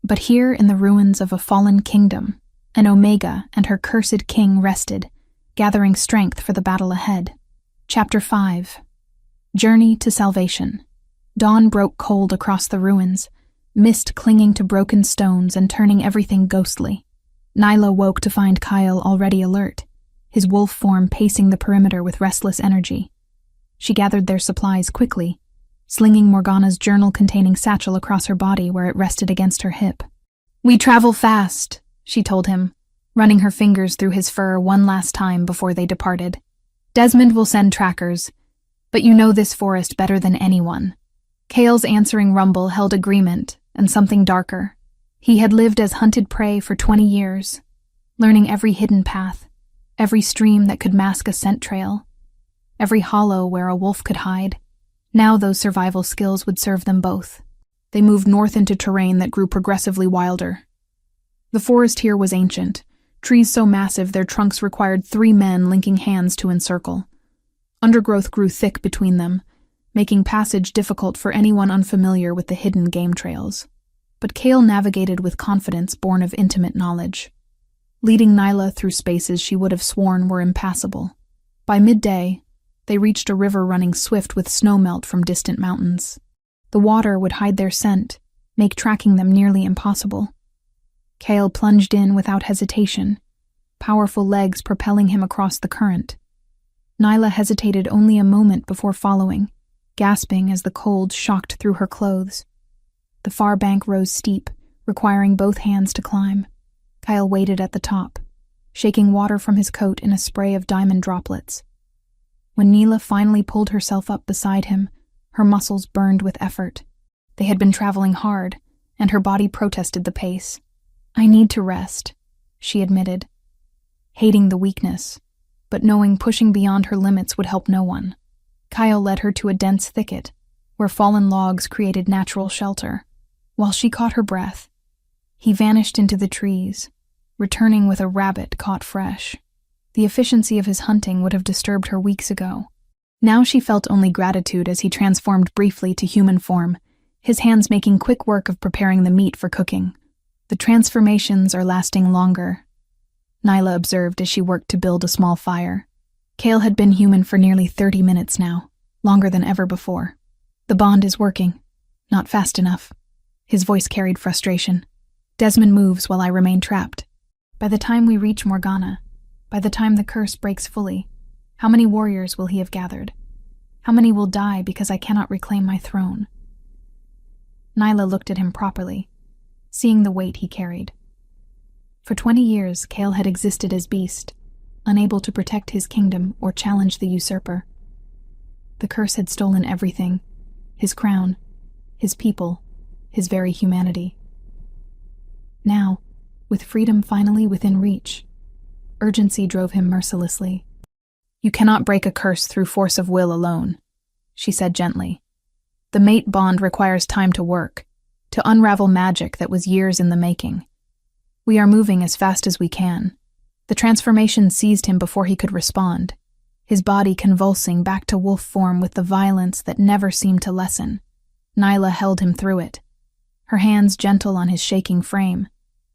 A: But here in the ruins of a fallen kingdom, an Omega and her cursed king rested, gathering strength for the battle ahead. Chapter 5. Journey to Salvation. Dawn broke cold across the ruins, mist clinging to broken stones and turning everything ghostly. Nyla woke to find Kyle already alert, his wolf form pacing the perimeter with restless energy. She gathered their supplies quickly, slinging Morgana's journal-containing satchel across her body where it rested against her hip. We travel fast, she told him, running her fingers through his fur one last time before they departed. Desmond will send trackers, but you know this forest better than anyone. Kale's answering rumble held agreement and something darker. He had lived as hunted prey for 20 years, learning every hidden path, every stream that could mask a scent trail, every hollow where a wolf could hide. Now those survival skills would serve them both. They moved north into terrain that grew progressively wilder. The forest here was ancient, trees so massive their trunks required 3 men linking hands to encircle. Undergrowth grew thick between them, making passage difficult for anyone unfamiliar with the hidden game trails. But Kale navigated with confidence born of intimate knowledge, leading Nyla through spaces she would have sworn were impassable. By midday, they reached a river running swift with snowmelt from distant mountains. The water would hide their scent, make tracking them nearly impossible. Kale plunged in without hesitation, powerful legs propelling him across the current. Nyla hesitated only a moment before following, gasping as the cold shocked through her clothes. The far bank rose steep, requiring both hands to climb. Kyle waited at the top, shaking water from his coat in a spray of diamond droplets. When Nyla finally pulled herself up beside him, her muscles burned with effort. They had been traveling hard, and her body protested the pace. "I need to rest," she admitted, hating the weakness, but knowing pushing beyond her limits would help no one. Kyle led her to a dense thicket, where fallen logs created natural shelter. While she caught her breath, he vanished into the trees, returning with a rabbit caught fresh. The efficiency of his hunting would have disturbed her weeks ago. Now she felt only gratitude as he transformed briefly to human form, his hands making quick work of preparing the meat for cooking. "The transformations are lasting longer," Nyla observed as she worked to build a small fire. Kale had been human for nearly 30 minutes now, longer than ever before. "The bond is working. Not fast enough." His voice carried frustration. "Desmond moves while I remain trapped. By the time we reach Morgana, by the time the curse breaks fully, how many warriors will he have gathered? How many will die because I cannot reclaim my throne?" Nyla looked at him properly, seeing the weight he carried. For 20 years, Kale had existed as beast, unable to protect his kingdom or challenge the usurper. The curse had stolen everything: his crown, his people, his very humanity. Now, with freedom finally within reach, urgency drove him mercilessly. "You cannot break a curse through force of will alone," she said gently. "The mate bond requires time to work, to unravel magic that was years in the making. We are moving as fast as we can." The transformation seized him before he could respond, his body convulsing back to wolf form with the violence that never seemed to lessen. Nyla held him through it, her hands gentle on his shaking frame,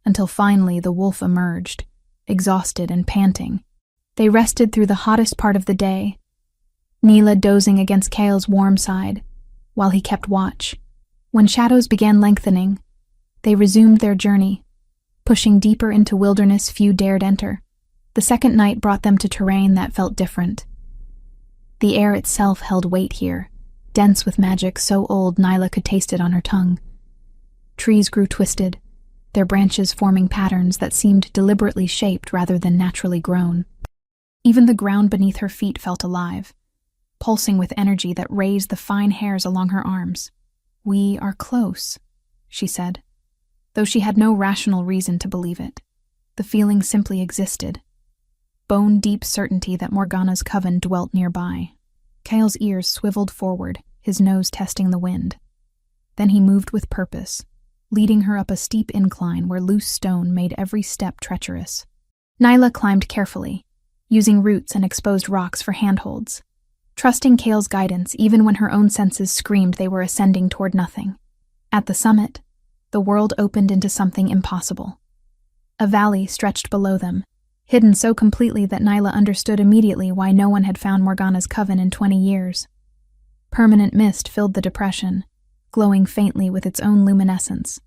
A: until finally the wolf emerged, exhausted and panting. They rested through the hottest part of the day, Nyla dozing against Kale's warm side, while he kept watch. When shadows began lengthening, they resumed their journey, pushing deeper into wilderness few dared enter. The second night brought them to terrain that felt different. The air itself held weight here, dense with magic so old Nyla could taste it on her tongue. Trees grew twisted, their branches forming patterns that seemed deliberately shaped rather than naturally grown. Even the ground beneath her feet felt alive, pulsing with energy that raised the fine hairs along her arms. "We are close," she said, though she had no rational reason to believe it. The feeling simply existed. Bone-deep certainty that Morgana's coven dwelt nearby. Kale's ears swiveled forward, his nose testing the wind. Then he moved with purpose, leading her up a steep incline where loose stone made every step treacherous. Nyla climbed carefully, using roots and exposed rocks for handholds, trusting Kale's guidance even when her own senses screamed they were ascending toward nothing. At the summit, the world opened into something impossible. A valley stretched below them, hidden so completely that Nyla understood immediately why no one had found Morgana's coven in 20 years. Permanent mist filled the depression, glowing faintly with its own luminescence.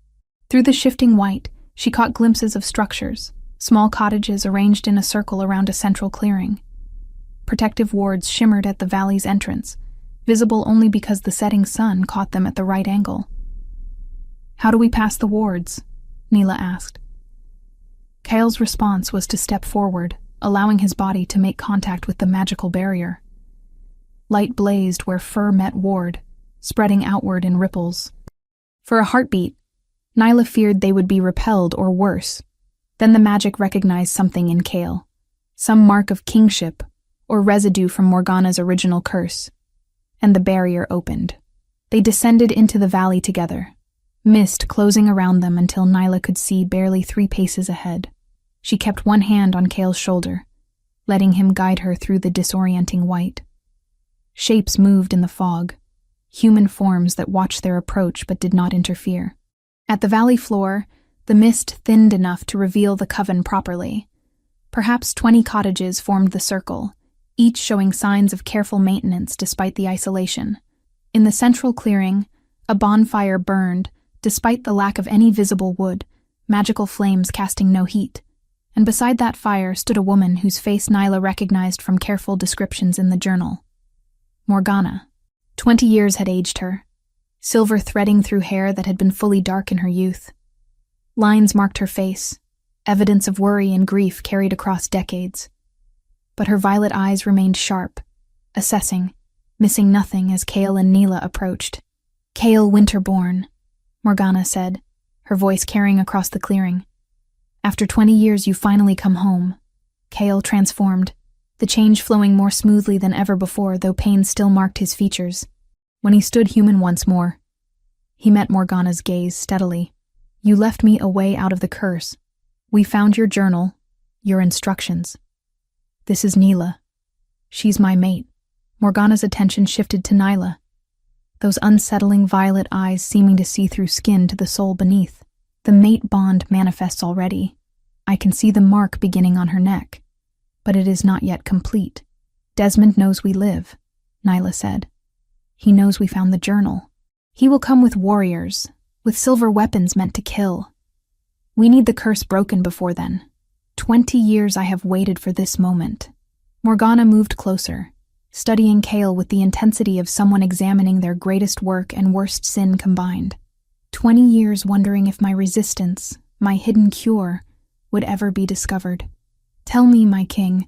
A: Through the shifting white, she caught glimpses of structures, small cottages arranged in a circle around a central clearing. Protective wards shimmered at the valley's entrance, visible only because the setting sun caught them at the right angle. "How do we pass the wards?" Nyla asked. Kale's response was to step forward, allowing his body to make contact with the magical barrier. Light blazed where fur met ward, spreading outward in ripples. For a heartbeat, Nyla feared they would be repelled or worse. Then the magic recognized something in Kale, some mark of kingship or residue from Morgana's original curse, and the barrier opened. They descended into the valley together, mist closing around them until Nyla could see barely 3 paces ahead. She kept one hand on Kale's shoulder, letting him guide her through the disorienting white. Shapes moved in the fog, human forms that watched their approach but did not interfere. At the valley floor, the mist thinned enough to reveal the coven properly. Perhaps 20 cottages formed the circle, each showing signs of careful maintenance despite the isolation. In the central clearing, a bonfire burned, despite the lack of any visible wood, magical flames casting no heat. And beside that fire stood a woman whose face Nyla recognized from careful descriptions in the journal. Morgana. 20 years had aged her, silver threading through hair that had been fully dark in her youth. Lines marked her face, evidence of worry and grief carried across decades. But her violet eyes remained sharp, assessing, missing nothing as Kale and Neela approached. "Kale Winterborn," Morgana said, her voice carrying across the clearing. "After 20 years you finally come home." Kale transformed, the change flowing more smoothly than ever before, though pain still marked his features. When he stood human once more, he met Morgana's gaze steadily. "You left me a way out of the curse. We found your journal, your instructions. This is Neela. She's my mate." Morgana's attention shifted to Nyla, those unsettling violet eyes seeming to see through skin to the soul beneath. "The mate bond manifests already. I can see the mark beginning on her neck, but it is not yet complete." "Desmond knows we live," Nyla said. "He knows we found the journal. He will come with warriors, with silver weapons meant to kill. We need the curse broken before then. 20 years I have waited for this moment." Morgana moved closer, studying Kale with the intensity of someone examining their greatest work and worst sin combined. 20 years wondering if my resistance, my hidden cure, would ever be discovered. "Tell me, my king,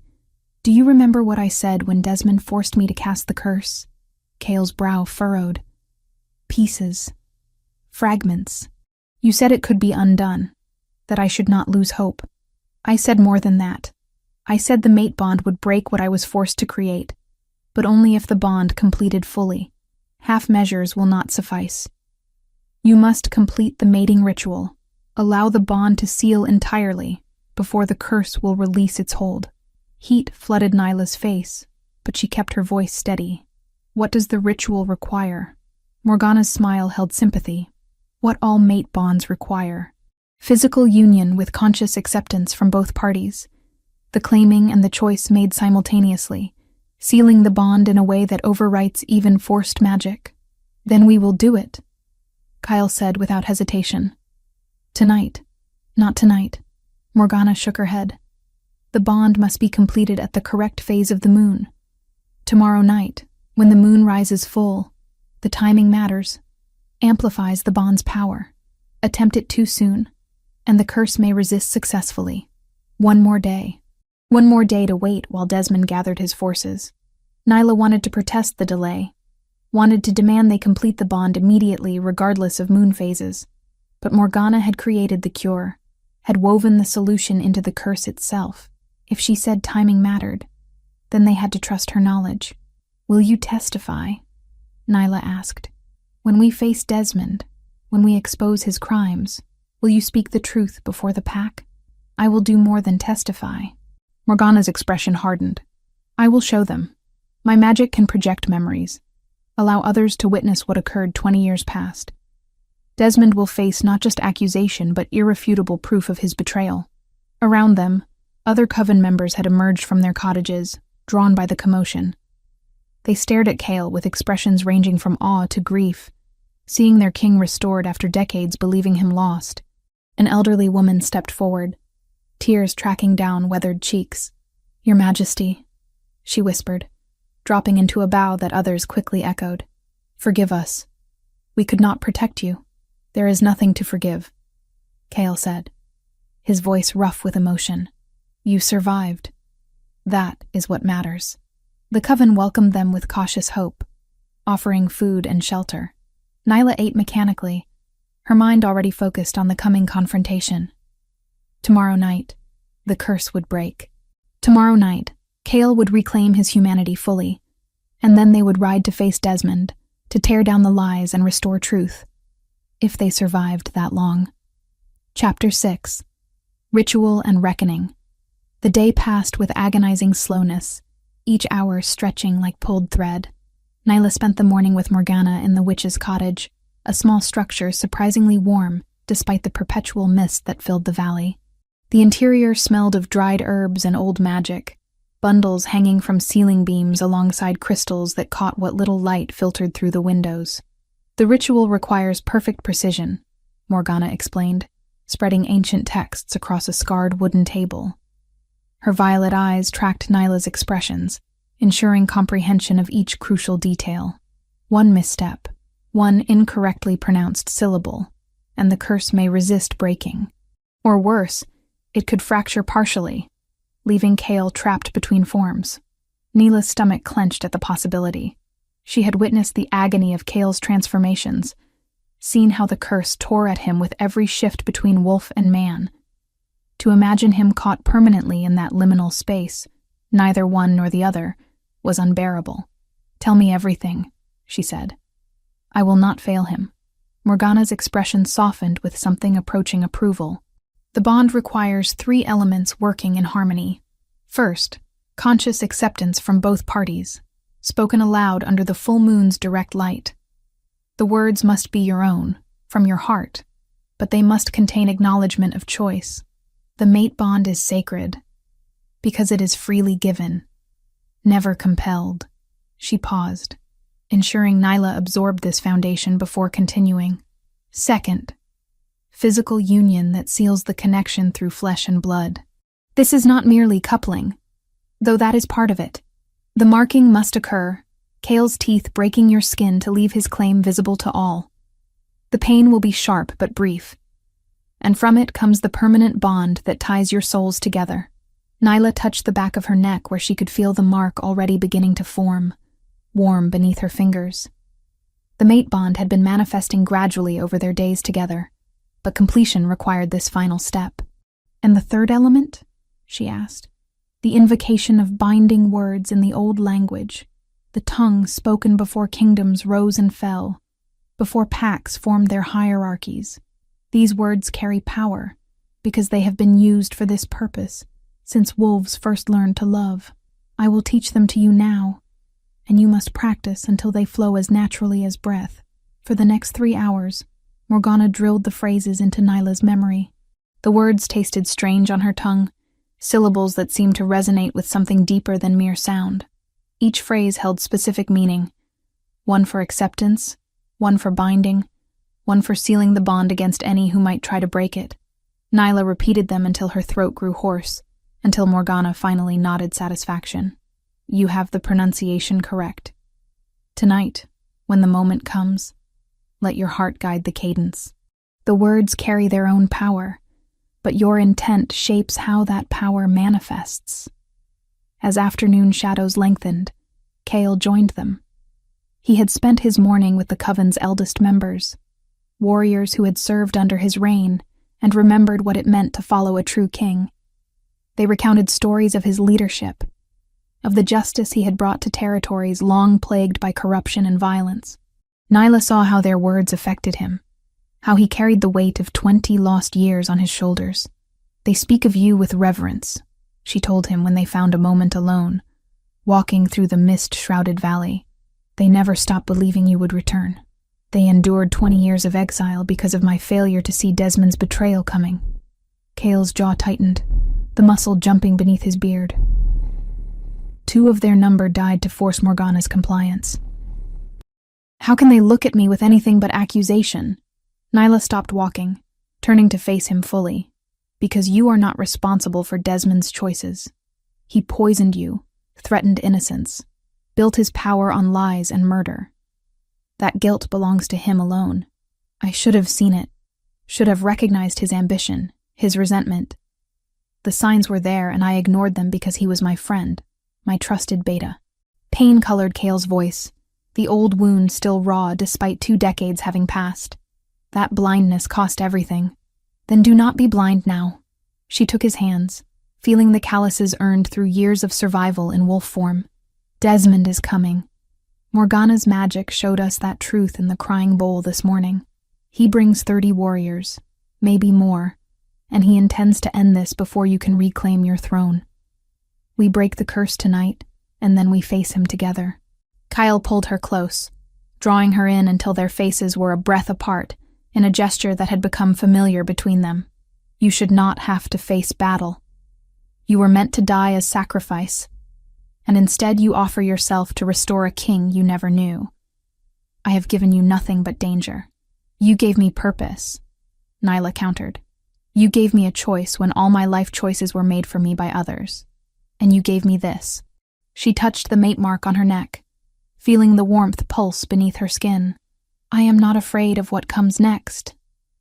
A: do you remember what I said when Desmond forced me to cast the curse?" Kale's brow furrowed. "Pieces. Fragments. You said it could be undone, that I should not lose hope. I said more than that. I said the mate bond would break what I was forced to create, but only if the bond completed fully. Half measures will not suffice. You must complete the mating ritual, allow the bond to seal entirely before the curse will release its hold." Heat flooded Nyla's face, but she kept her voice steady. "What does the ritual require?" Morgana's smile held sympathy. "What all mate bonds require. Physical union with conscious acceptance from both parties. The claiming and the choice made simultaneously, sealing the bond in a way that overwrites even forced magic. Then we will do it," Kyle said without hesitation. "Tonight. Not tonight." Morgana shook her head. "The bond must be completed at the correct phase of the moon. Tomorrow night, when the moon rises full, the timing matters, amplifies the bond's power. Attempt it too soon, and the curse may resist successfully. One more day. One more day to wait while Desmond gathered his forces." Nyla wanted to protest the delay, wanted to demand they complete the bond immediately regardless of moon phases. But Morgana had created the cure, had woven the solution into the curse itself. If she said timing mattered, then they had to trust her knowledge. "Will you testify?" Nyla asked. "When we face Desmond, when we expose his crimes, will you speak the truth before the pack?" "I will do more than testify." Morgana's expression hardened. "I will show them. My magic can project memories, allow others to witness what occurred 20 years past. Desmond will face not just accusation but irrefutable proof of his betrayal." Around them, other coven members had emerged from their cottages, drawn by the commotion. They stared at Kale with expressions ranging from awe to grief, seeing their king restored after decades believing him lost. An elderly woman stepped forward, tears tracking down weathered cheeks. "Your Majesty," she whispered, dropping into a bow that others quickly echoed. "Forgive us. We could not protect you. There is nothing to forgive," Kale said, his voice rough with emotion. "You survived. That is what matters." The coven welcomed them with cautious hope, offering food and shelter. Nyla ate mechanically, her mind already focused on the coming confrontation. Tomorrow night, the curse would break. Tomorrow night, Kale would reclaim his humanity fully, and then they would ride to face Desmond, to tear down the lies and restore truth, if they survived that long. Chapter 6. Ritual and Reckoning. The day passed with agonizing slowness, each hour stretching like pulled thread. Nyla spent the morning with Morgana in the witch's cottage, a small structure surprisingly warm despite the perpetual mist that filled the valley. The interior smelled of dried herbs and old magic, bundles hanging from ceiling beams alongside crystals that caught what little light filtered through the windows. The ritual requires perfect precision, Morgana explained, spreading ancient texts across a scarred wooden table. Her violet eyes tracked Nyla's expressions, ensuring comprehension of each crucial detail. One misstep, one incorrectly pronounced syllable, and the curse may resist breaking. Or worse, it could fracture partially, leaving Kale trapped between forms. Nyla's stomach clenched at the possibility. She had witnessed the agony of Kale's transformations, seen how the curse tore at him with every shift between wolf and man. To imagine him caught permanently in that liminal space, neither one nor the other, was unbearable. "Tell me everything," she said. "I will not fail him." Morgana's expression softened with something approaching approval. The bond requires 3 elements working in harmony. First, conscious acceptance from both parties, spoken aloud under the full moon's direct light. The words must be your own, from your heart, but they must contain acknowledgement of choice. The mate bond is sacred, because it is freely given, never compelled. She paused, ensuring Nyla absorbed this foundation before continuing. Second, physical union that seals the connection through flesh and blood. This is not merely coupling, though that is part of it. The marking must occur, Kale's teeth breaking your skin to leave his claim visible to all. The pain will be sharp but brief, and from it comes the permanent bond that ties your souls together. Nyla touched the back of her neck where she could feel the mark already beginning to form, warm beneath her fingers. The mate bond had been manifesting gradually over their days together, but completion required this final step. "And the third element?" she asked. "The invocation of binding words in the old language, the tongue spoken before kingdoms rose and fell, before pacts formed their hierarchies. These words carry power, because they have been used for this purpose since wolves first learned to love. I will teach them to you now, and you must practice until they flow as naturally as breath." For the next 3 hours, Morgana drilled the phrases into Nyla's memory. The words tasted strange on her tongue, syllables that seemed to resonate with something deeper than mere sound. Each phrase held specific meaning, one for acceptance, one for binding, one for sealing the bond against any who might try to break it. Nyla repeated them until her throat grew hoarse, until Morgana finally nodded satisfaction. "You have the pronunciation correct. Tonight, when the moment comes, let your heart guide the cadence. The words carry their own power, but your intent shapes how that power manifests." As afternoon shadows lengthened, Kale joined them. He had spent his morning with the Coven's eldest members, warriors who had served under his reign and remembered what it meant to follow a true king. They recounted stories of his leadership, of the justice he had brought to territories long plagued by corruption and violence. Nyla saw how their words affected him, how he carried the weight of 20 lost years on his shoulders. "They speak of you with reverence," she told him when they found a moment alone, walking through the mist-shrouded valley. "They never stopped believing you would return. They endured 20 years of exile because of my failure to see Desmond's betrayal coming." Kale's jaw tightened, the muscle jumping beneath his beard. 2 of their number died to force Morgana's compliance. "How can they look at me with anything but accusation?" Nyla stopped walking, turning to face him fully. "Because you are not responsible for Desmond's choices. He poisoned you, threatened innocence, built his power on lies and murder. That guilt belongs to him alone. I should have seen it, should have recognized his ambition, his resentment. The signs were there and I ignored them because he was my friend, my trusted beta." Pain colored Kale's voice, the old wound still raw despite 2 decades having passed. That blindness cost everything. "Then do not be blind now." She took his hands, feeling the calluses earned through years of survival in wolf form. "Desmond is coming. Morgana's magic showed us that truth in the crying bowl this morning. He brings 30 warriors, maybe more, and he intends to end this before you can reclaim your throne. We break the curse tonight, and then we face him together." Kyle pulled her close, drawing her in until their faces were a breath apart, in a gesture that had become familiar between them. You should not have to face battle. You were meant to die as sacrifice, and instead you offer yourself to restore a king you never knew. I have given you nothing but danger. You gave me purpose, Nyla countered. You gave me a choice when all my life choices were made for me by others. And you gave me this. She touched the mate mark on her neck, feeling the warmth pulse beneath her skin. I am not afraid of what comes next.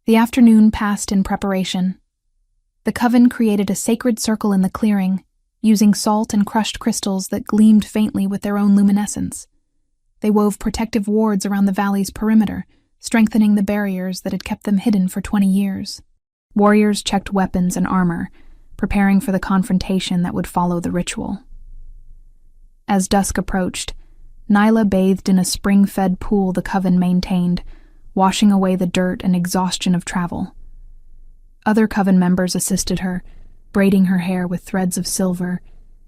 A: The afternoon passed in preparation. The coven created a sacred circle in the clearing, using salt and crushed crystals that gleamed faintly with their own luminescence. They wove protective wards around the valley's perimeter, strengthening the barriers that had kept them hidden for 20 years. Warriors checked weapons and armor, preparing for the confrontation that would follow the ritual. As dusk approached, Nyla bathed in a spring-fed pool the coven maintained, washing away the dirt and exhaustion of travel. Other coven members assisted her, braiding her hair with threads of silver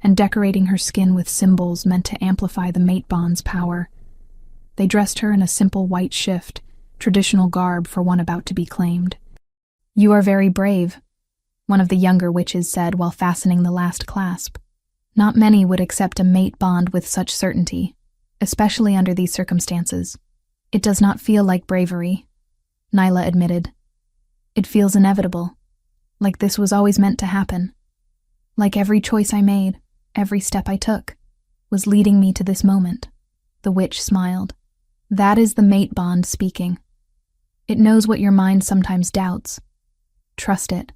A: and decorating her skin with symbols meant to amplify the mate bond's power. They dressed her in a simple white shift, traditional garb for one about to be claimed. You are very brave, one of the younger witches said while fastening the last clasp. Not many would accept a mate bond with such certainty, especially under these circumstances. It does not feel like bravery, Nyla admitted. It feels inevitable, like this was always meant to happen. Like every choice I made, every step I took, was leading me to this moment. The witch smiled. That is the mate bond speaking. It knows what your mind sometimes doubts. Trust it.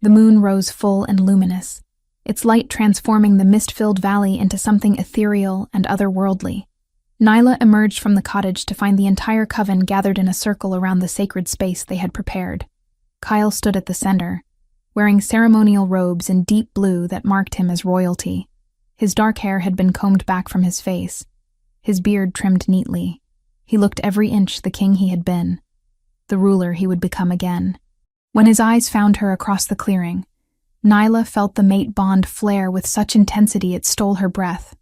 A: The moon rose full and luminous, its light transforming the mist-filled valley into something ethereal and otherworldly. Nyla emerged from the cottage to find the entire coven gathered in a circle around the sacred space they had prepared. Kyle stood at the center, wearing ceremonial robes in deep blue that marked him as royalty. His dark hair had been combed back from his face, his beard trimmed neatly. He looked every inch the king he had been, the ruler he would become again. When his eyes found her across the clearing, Nyla felt the mate bond flare with such intensity it stole her breath.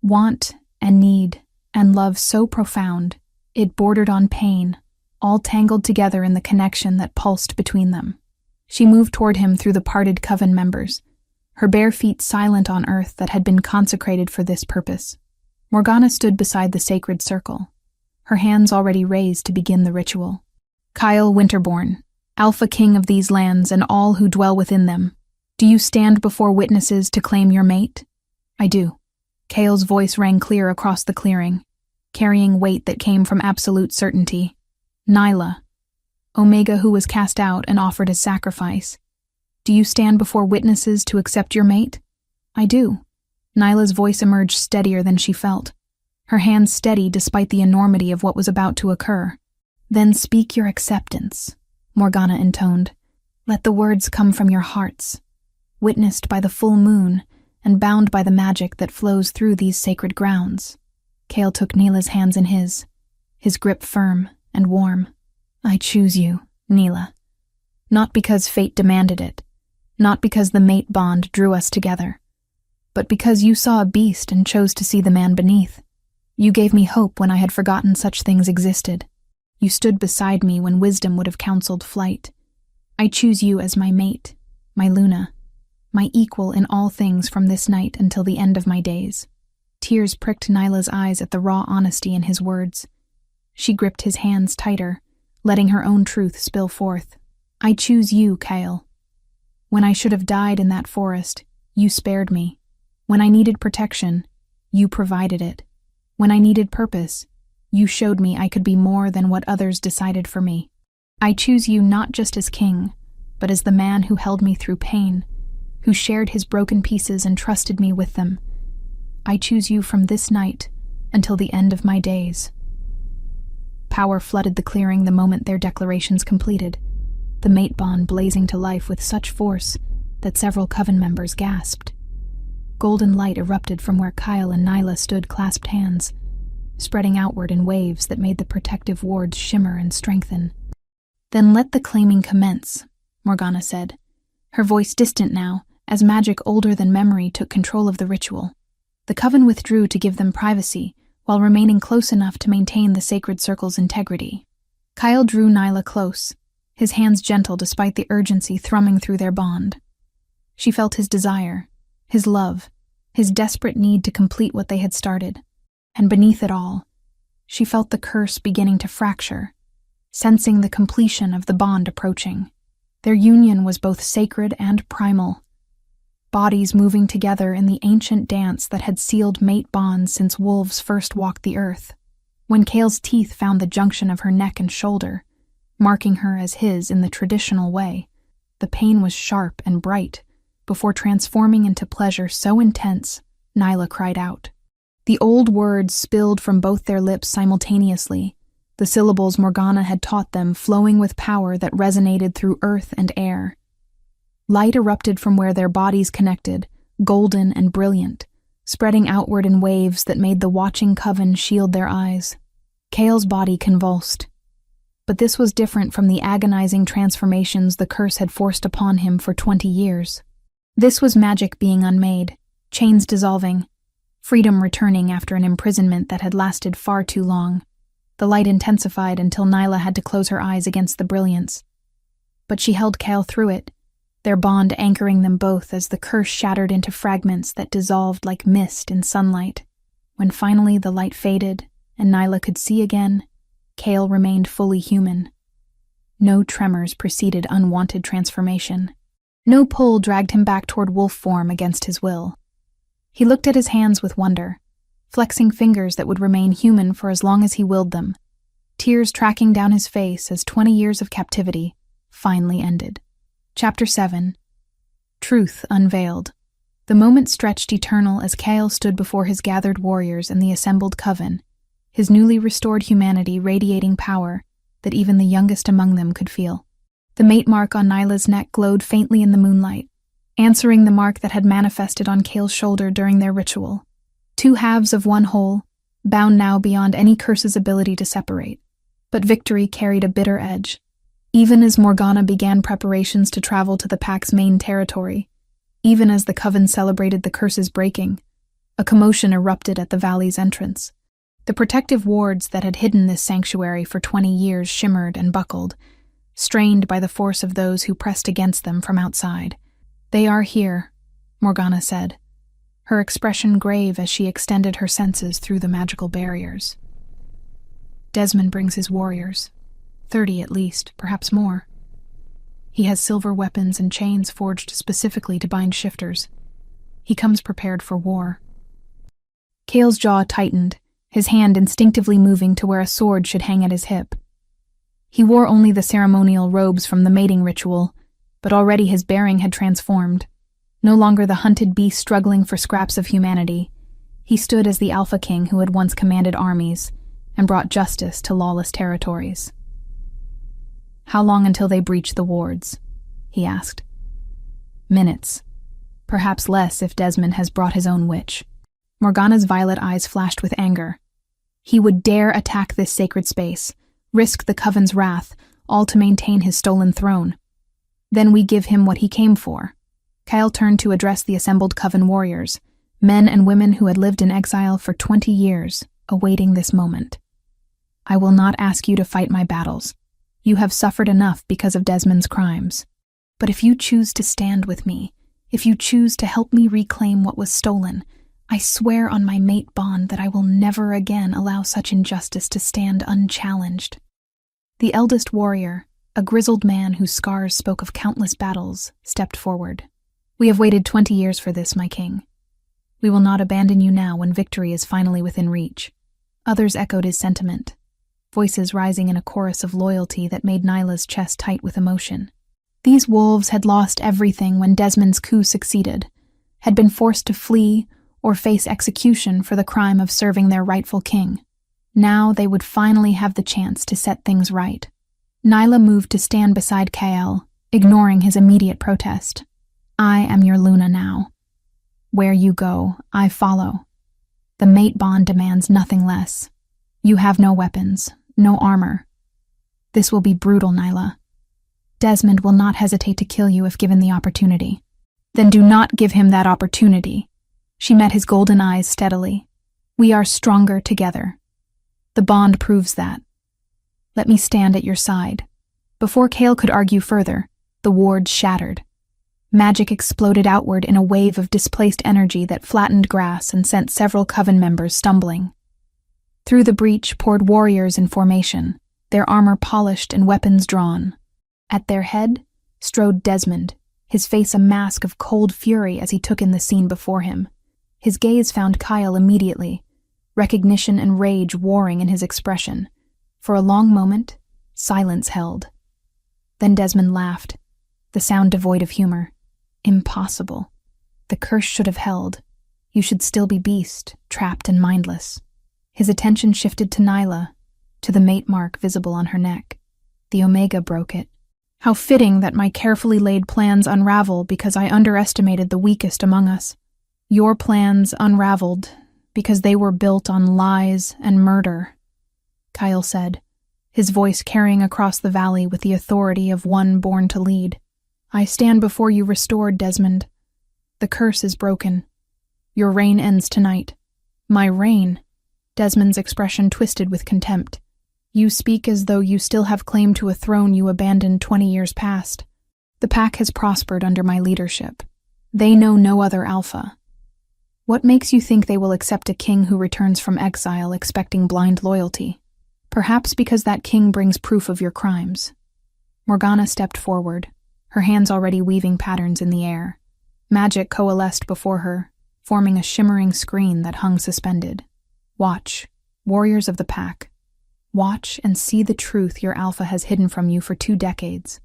A: Want and need and love so profound, it bordered on pain, all tangled together in the connection that pulsed between them. She moved toward him through the parted coven members, her bare feet silent on earth that had been consecrated for this purpose. Morgana stood beside the sacred circle, her hands already raised to begin the ritual. Kyle Winterborn, Alpha King of these lands and all who dwell within them, do you stand before witnesses to claim your mate? I do. Kale's voice rang clear across the clearing, carrying weight that came from absolute certainty. Nyla, Omega who was cast out and offered as sacrifice, do you stand before witnesses to accept your mate? I do. Nyla's voice emerged steadier than she felt, her hands steady despite the enormity of what was about to occur. Then speak your acceptance, Morgana intoned. Let the words come from your hearts, witnessed by the full moon and bound by the magic that flows through these sacred grounds. Kale took Nyla's hands in his grip firm and warm. I choose you, Nyla. Not because fate demanded it, not because the mate bond drew us together, but because you saw a beast and chose to see the man beneath. You gave me hope when I had forgotten such things existed. You stood beside me when wisdom would have counseled flight. I choose you as my mate, my Luna, my equal in all things from this night until the end of my days. Tears pricked Nyla's eyes at the raw honesty in his words. She gripped his hands tighter, letting her own truth spill forth. I choose you, Kale. When I should have died in that forest, you spared me. When I needed protection, you provided it. When I needed purpose, you showed me I could be more than what others decided for me. I choose you not just as king, but as the man who held me through pain, who shared his broken pieces and trusted me with them. I choose you from this night until the end of my days. Power flooded the clearing the moment their declarations completed, the mate bond blazing to life with such force that several coven members gasped. Golden light erupted from where Kyle and Nyla stood clasped hands, spreading outward in waves that made the protective wards shimmer and strengthen. Then let the claiming commence, Morgana said, her voice distant now, as magic older than memory took control of the ritual. The coven withdrew to give them privacy, while remaining close enough to maintain the sacred circle's integrity. Kyle drew Nyla close, his hands gentle despite the urgency thrumming through their bond. She felt his desire, his love, his desperate need to complete what they had started. And beneath it all, she felt the curse beginning to fracture, sensing the completion of the bond approaching. Their union was both sacred and primal, bodies moving together in the ancient dance that had sealed mate bonds since wolves first walked the earth. When Kale's teeth found the junction of her neck and shoulder, marking her as his in the traditional way, the pain was sharp and bright, before transforming into pleasure so intense, Nyla cried out. The old words spilled from both their lips simultaneously, the syllables Morgana had taught them flowing with power that resonated through earth and air. Light erupted from where their bodies connected, golden and brilliant, spreading outward in waves that made the watching coven shield their eyes. Kale's body convulsed. But this was different from the agonizing transformations the curse had forced upon him for 20 years. This was magic being unmade, chains dissolving, freedom returning after an imprisonment that had lasted far too long. The light intensified until Nyla had to close her eyes against the brilliance. But she held Kale through it, their bond anchoring them both as the curse shattered into fragments that dissolved like mist in sunlight. When finally the light faded and Nyla could see again, Kale remained fully human. No tremors preceded unwanted transformation. No pull dragged him back toward wolf form against his will. He looked at his hands with wonder, flexing fingers that would remain human for as long as he willed them, tears tracking down his face as 20 years of captivity finally ended. Chapter 7. Truth Unveiled. The moment stretched eternal as Kale stood before his gathered warriors and the assembled coven, his newly restored humanity radiating power that even the youngest among them could feel. The mate mark on Nyla's neck glowed faintly in the moonlight, answering the mark that had manifested on Kale's shoulder during their ritual. Two halves of one whole, bound now beyond any curse's ability to separate. But victory carried a bitter edge. Even as Morgana began preparations to travel to the pack's main territory, even as the coven celebrated the curse's breaking, a commotion erupted at the valley's entrance. The protective wards that had hidden this sanctuary for 20 years shimmered and buckled, strained by the force of those who pressed against them from outside. "They are here," Morgana said, her expression grave as she extended her senses through the magical barriers. "Desmond brings his warriors, 30 at least, perhaps more. He has silver weapons and chains forged specifically to bind shifters. He comes prepared for war." Kale's jaw tightened, his hand instinctively moving to where a sword should hang at his hip. He wore only the ceremonial robes from the mating ritual, but already his bearing had transformed. No longer the hunted beast struggling for scraps of humanity, he stood as the Alpha King who had once commanded armies and brought justice to lawless territories. "How long until they breach the wards?" he asked. "Minutes. Perhaps less if Desmond has brought his own witch." Morgana's violet eyes flashed with anger. He would dare attack this sacred space, risk the coven's wrath, all to maintain his stolen throne. Then we give him what he came for. Kyle turned to address the assembled coven warriors, men and women who had lived in exile for 20 years, awaiting this moment. "I will not ask you to fight my battles. You have suffered enough because of Desmond's crimes. But if you choose to stand with me, if you choose to help me reclaim what was stolen, I swear on my mate bond that I will never again allow such injustice to stand unchallenged." The eldest warrior, a grizzled man whose scars spoke of countless battles, stepped forward. "We have waited 20 years for this, my king. We will not abandon you now when victory is finally within reach." Others echoed his sentiment, voices rising in a chorus of loyalty that made Nyla's chest tight with emotion. These wolves had lost everything when Desmond's coup succeeded, had been forced to flee or face execution for the crime of serving their rightful king. Now they would finally have the chance to set things right. Nyla moved to stand beside Kale, ignoring his immediate protest. "I am your Luna now. Where you go, I follow. The mate bond demands nothing less. You have no weapons, no armor. This will be brutal, Nyla. Desmond will not hesitate to kill you if given the opportunity." "Then do not give him that opportunity." She met his golden eyes steadily. We are stronger together. The bond proves that. Let me stand at your side." Before Kale could argue further, the wards shattered. Magic exploded outward in a wave of displaced energy that flattened grass and sent several coven members stumbling. Through the breach poured warriors in formation, their armor polished and weapons drawn. At their head strode Desmond, his face a mask of cold fury as he took in the scene before him. His gaze found Kyle immediately, recognition and rage warring in his expression. For a long moment, silence held. Then Desmond laughed, the sound devoid of humor. "Impossible. The curse should have held. You should still be beast, trapped and mindless." His attention shifted to Nyla, to the mate mark visible on her neck. The Omega broke it. How fitting that my carefully laid plans unravel because I underestimated the weakest among us. Your plans unraveled because they were built on lies and murder, Kyle said, his voice carrying across the valley with the authority of one born to lead. "I stand before you restored, Desmond. The curse is broken. Your reign ends tonight." "My reign?" Desmond's expression twisted with contempt. "You speak as though you still have claim to a throne you abandoned 20 years past. The pack has prospered under my leadership. They know no other alpha. What makes you think they will accept a king who returns from exile expecting blind loyalty? Perhaps because that king brings proof of your crimes." Morgana stepped forward, her hands already weaving patterns in the air. Magic coalesced before her, forming a shimmering screen that hung suspended. "Watch, warriors of the pack. Watch and see the truth your alpha has hidden from you for 2 decades.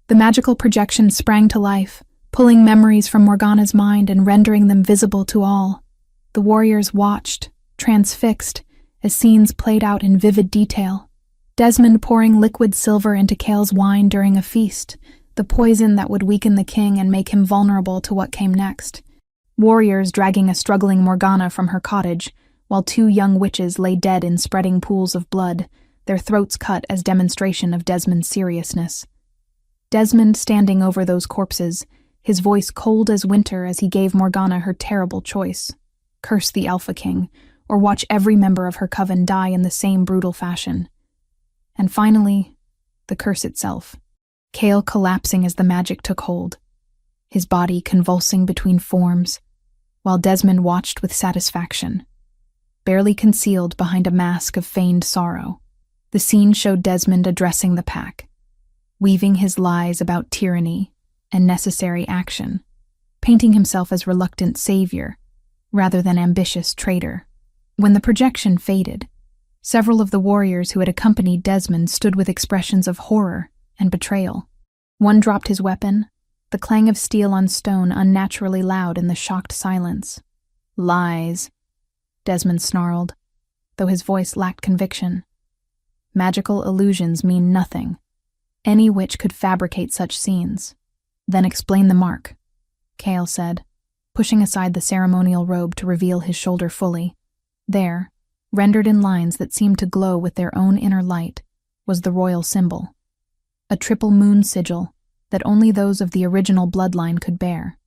A: The magical projection sprang to life, pulling memories from Morgana's mind and rendering them visible to all. The warriors watched, transfixed, as scenes played out in vivid detail. Desmond pouring liquid silver into Kale's wine during a feast, the poison that would weaken the king and make him vulnerable to what came next. Warriors dragging a struggling Morgana from her cottage, while 2 young witches lay dead in spreading pools of blood, their throats cut as demonstration of Desmond's seriousness. Desmond standing over those corpses, his voice cold as winter as he gave Morgana her terrible choice: curse the Alpha King, or watch every member of her coven die in the same brutal fashion. And finally, the curse itself. Kale collapsing as the magic took hold, his body convulsing between forms, while Desmond watched with satisfaction. Barely concealed behind a mask of feigned sorrow, the scene showed Desmond addressing the pack, weaving his lies about tyranny and necessary action, painting himself as reluctant savior rather than ambitious traitor. When the projection faded, several of the warriors who had accompanied Desmond stood with expressions of horror and betrayal. One dropped his weapon, the clang of steel on stone unnaturally loud in the shocked silence. "Lies," Desmond snarled, though his voice lacked conviction. "Magical illusions mean nothing. Any witch could fabricate such scenes." "Then explain the mark," Kale said, pushing aside the ceremonial robe to reveal his shoulder fully. There, rendered in lines that seemed to glow with their own inner light, was the royal symbol. A triple moon sigil that only those of the original bloodline could bear.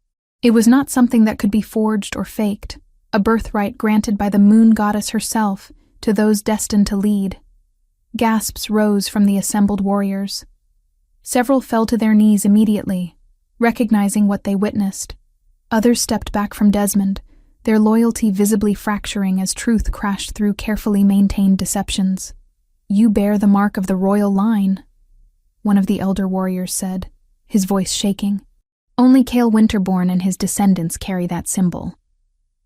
A: It was not something that could be forged or faked, a birthright granted by the moon goddess herself to those destined to lead. Gasps rose from the assembled warriors. Several fell to their knees immediately, recognizing what they witnessed. Others stepped back from Desmond, their loyalty visibly fracturing as truth crashed through carefully maintained deceptions. "You bear the mark of the royal line," one of the elder warriors said, his voice shaking. "Only Kale Winterborn and his descendants carry that symbol.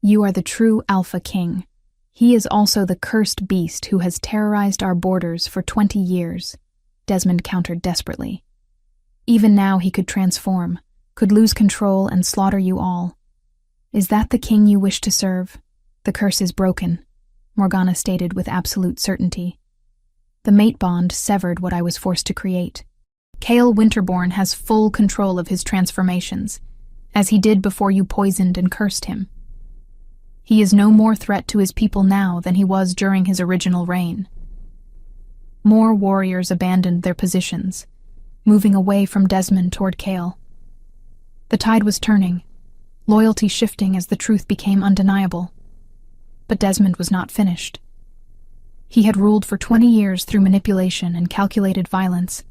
A: You are the true Alpha King. He is also the cursed beast who has terrorized our borders for 20 years, Desmond countered desperately. Even now he could transform, could lose control and slaughter you all. Is that the king you wish to serve? The curse is broken, Morgana stated with absolute certainty. The mate bond severed what I was forced to create. Kale Winterborn has full control of his transformations, as he did before you poisoned and cursed him. He is no more threat to his people now than he was during his original reign. More warriors abandoned their positions, moving away from Desmond toward Kale. The tide was turning, loyalty shifting as the truth became undeniable. But Desmond was not finished. He had ruled for 20 years through manipulation and calculated violence,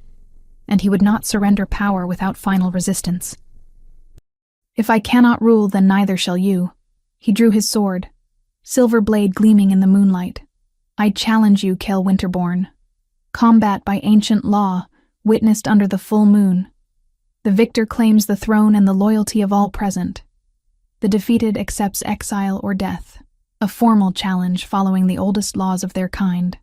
A: and he would not surrender power without final resistance. "If I cannot rule, then neither shall you." He drew his sword, silver blade gleaming in the moonlight. "I challenge you, Cale Winterborn. Combat by ancient law, witnessed under the full moon. The victor claims the throne and the loyalty of all present. The defeated accepts exile or death." A formal challenge following the oldest laws of their kind.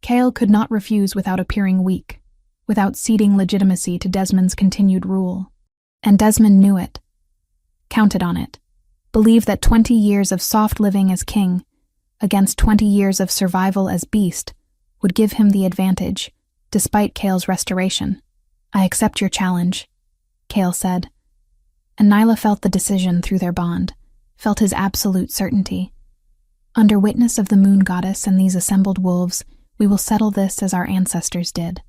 A: Cale could not refuse without appearing weak, without ceding legitimacy to Desmond's continued rule. And Desmond knew it, counted on it, believed that 20 years of soft living as king, against 20 years of survival as beast, would give him the advantage, despite Cale's restoration. "I accept your challenge," Cale said. And Nyla felt the decision through their bond, felt his absolute certainty. "Under witness of the moon goddess and these assembled wolves, we will settle this as our ancestors did,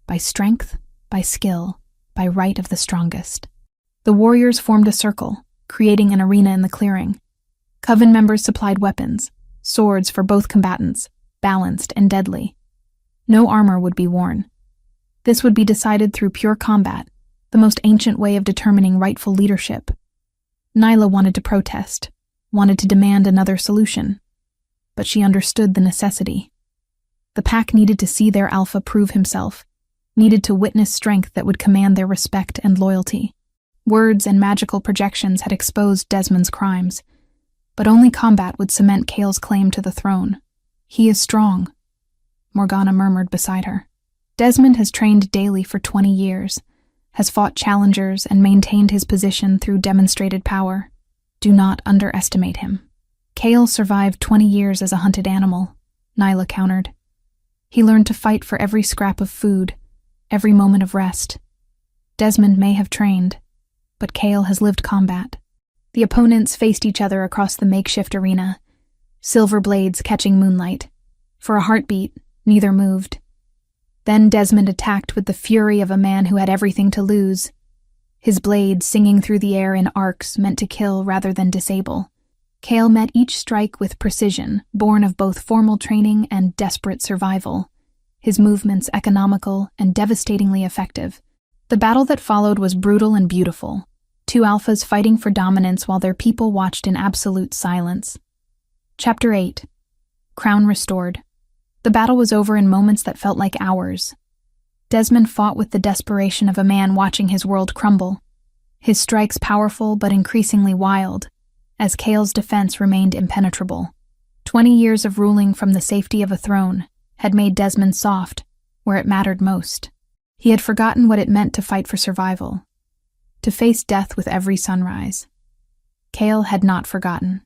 A: by strength, by skill, by right of the strongest." The warriors formed a circle, creating an arena in the clearing. Coven members supplied weapons, swords for both combatants, balanced and deadly. No armor would be worn. This would be decided through pure combat, the most ancient way of determining rightful leadership. Nyla wanted to protest, wanted to demand another solution. But she understood the necessity. The pack needed to see their alpha prove himself, needed to witness strength that would command their respect and loyalty. Words and magical projections had exposed Desmond's crimes, but only combat would cement Cale's claim to the throne. "He is strong," Morgana murmured beside her. "Desmond has trained daily for 20 years, has fought challengers and maintained his position through demonstrated power. Do not underestimate him." "Cale survived 20 years as a hunted animal," Nyla countered. "He learned to fight for every scrap of food, every moment of rest. Desmond may have trained, but Cale has lived combat." The opponents faced each other across the makeshift arena, silver blades catching moonlight. For a heartbeat, neither moved. Then Desmond attacked with the fury of a man who had everything to lose, his blade singing through the air in arcs meant to kill rather than disable. Cale met each strike with precision, born of both formal training and desperate survival, his movements economical and devastatingly effective. The battle that followed was brutal and beautiful, two alphas fighting for dominance while their people watched in absolute silence. Chapter 8. Crown Restored. The battle was over in moments that felt like hours. Desmond fought with the desperation of a man watching his world crumble, his strikes powerful but increasingly wild, as Cale's defense remained impenetrable. 20 years of ruling from the safety of a throne had made Desmond soft, where it mattered most. He had forgotten what it meant to fight for survival, to face death with every sunrise. Cale had not forgotten.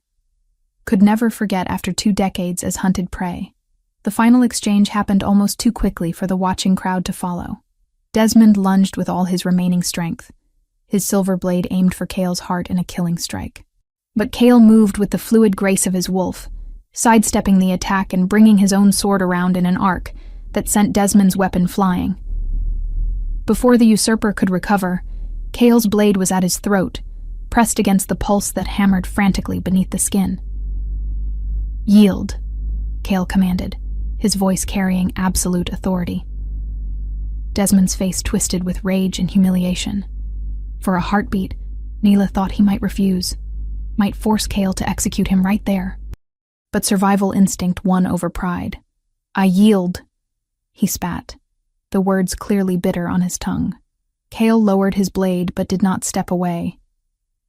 A: Could never forget after 2 decades as hunted prey. The final exchange happened almost too quickly for the watching crowd to follow. Desmond lunged with all his remaining strength, his silver blade aimed for Cale's heart in a killing strike. But Cale moved with the fluid grace of his wolf, sidestepping the attack and bringing his own sword around in an arc that sent Desmond's weapon flying. Before the usurper could recover, Cale's blade was at his throat, pressed against the pulse that hammered frantically beneath the skin. "Yield," Cale commanded, his voice carrying absolute authority. Desmond's face twisted with rage and humiliation. For a heartbeat, Nyla thought he might refuse, might force Cale to execute him right there. But survival instinct won over pride. "I yield," he spat, the words clearly bitter on his tongue. Cale lowered his blade but did not step away,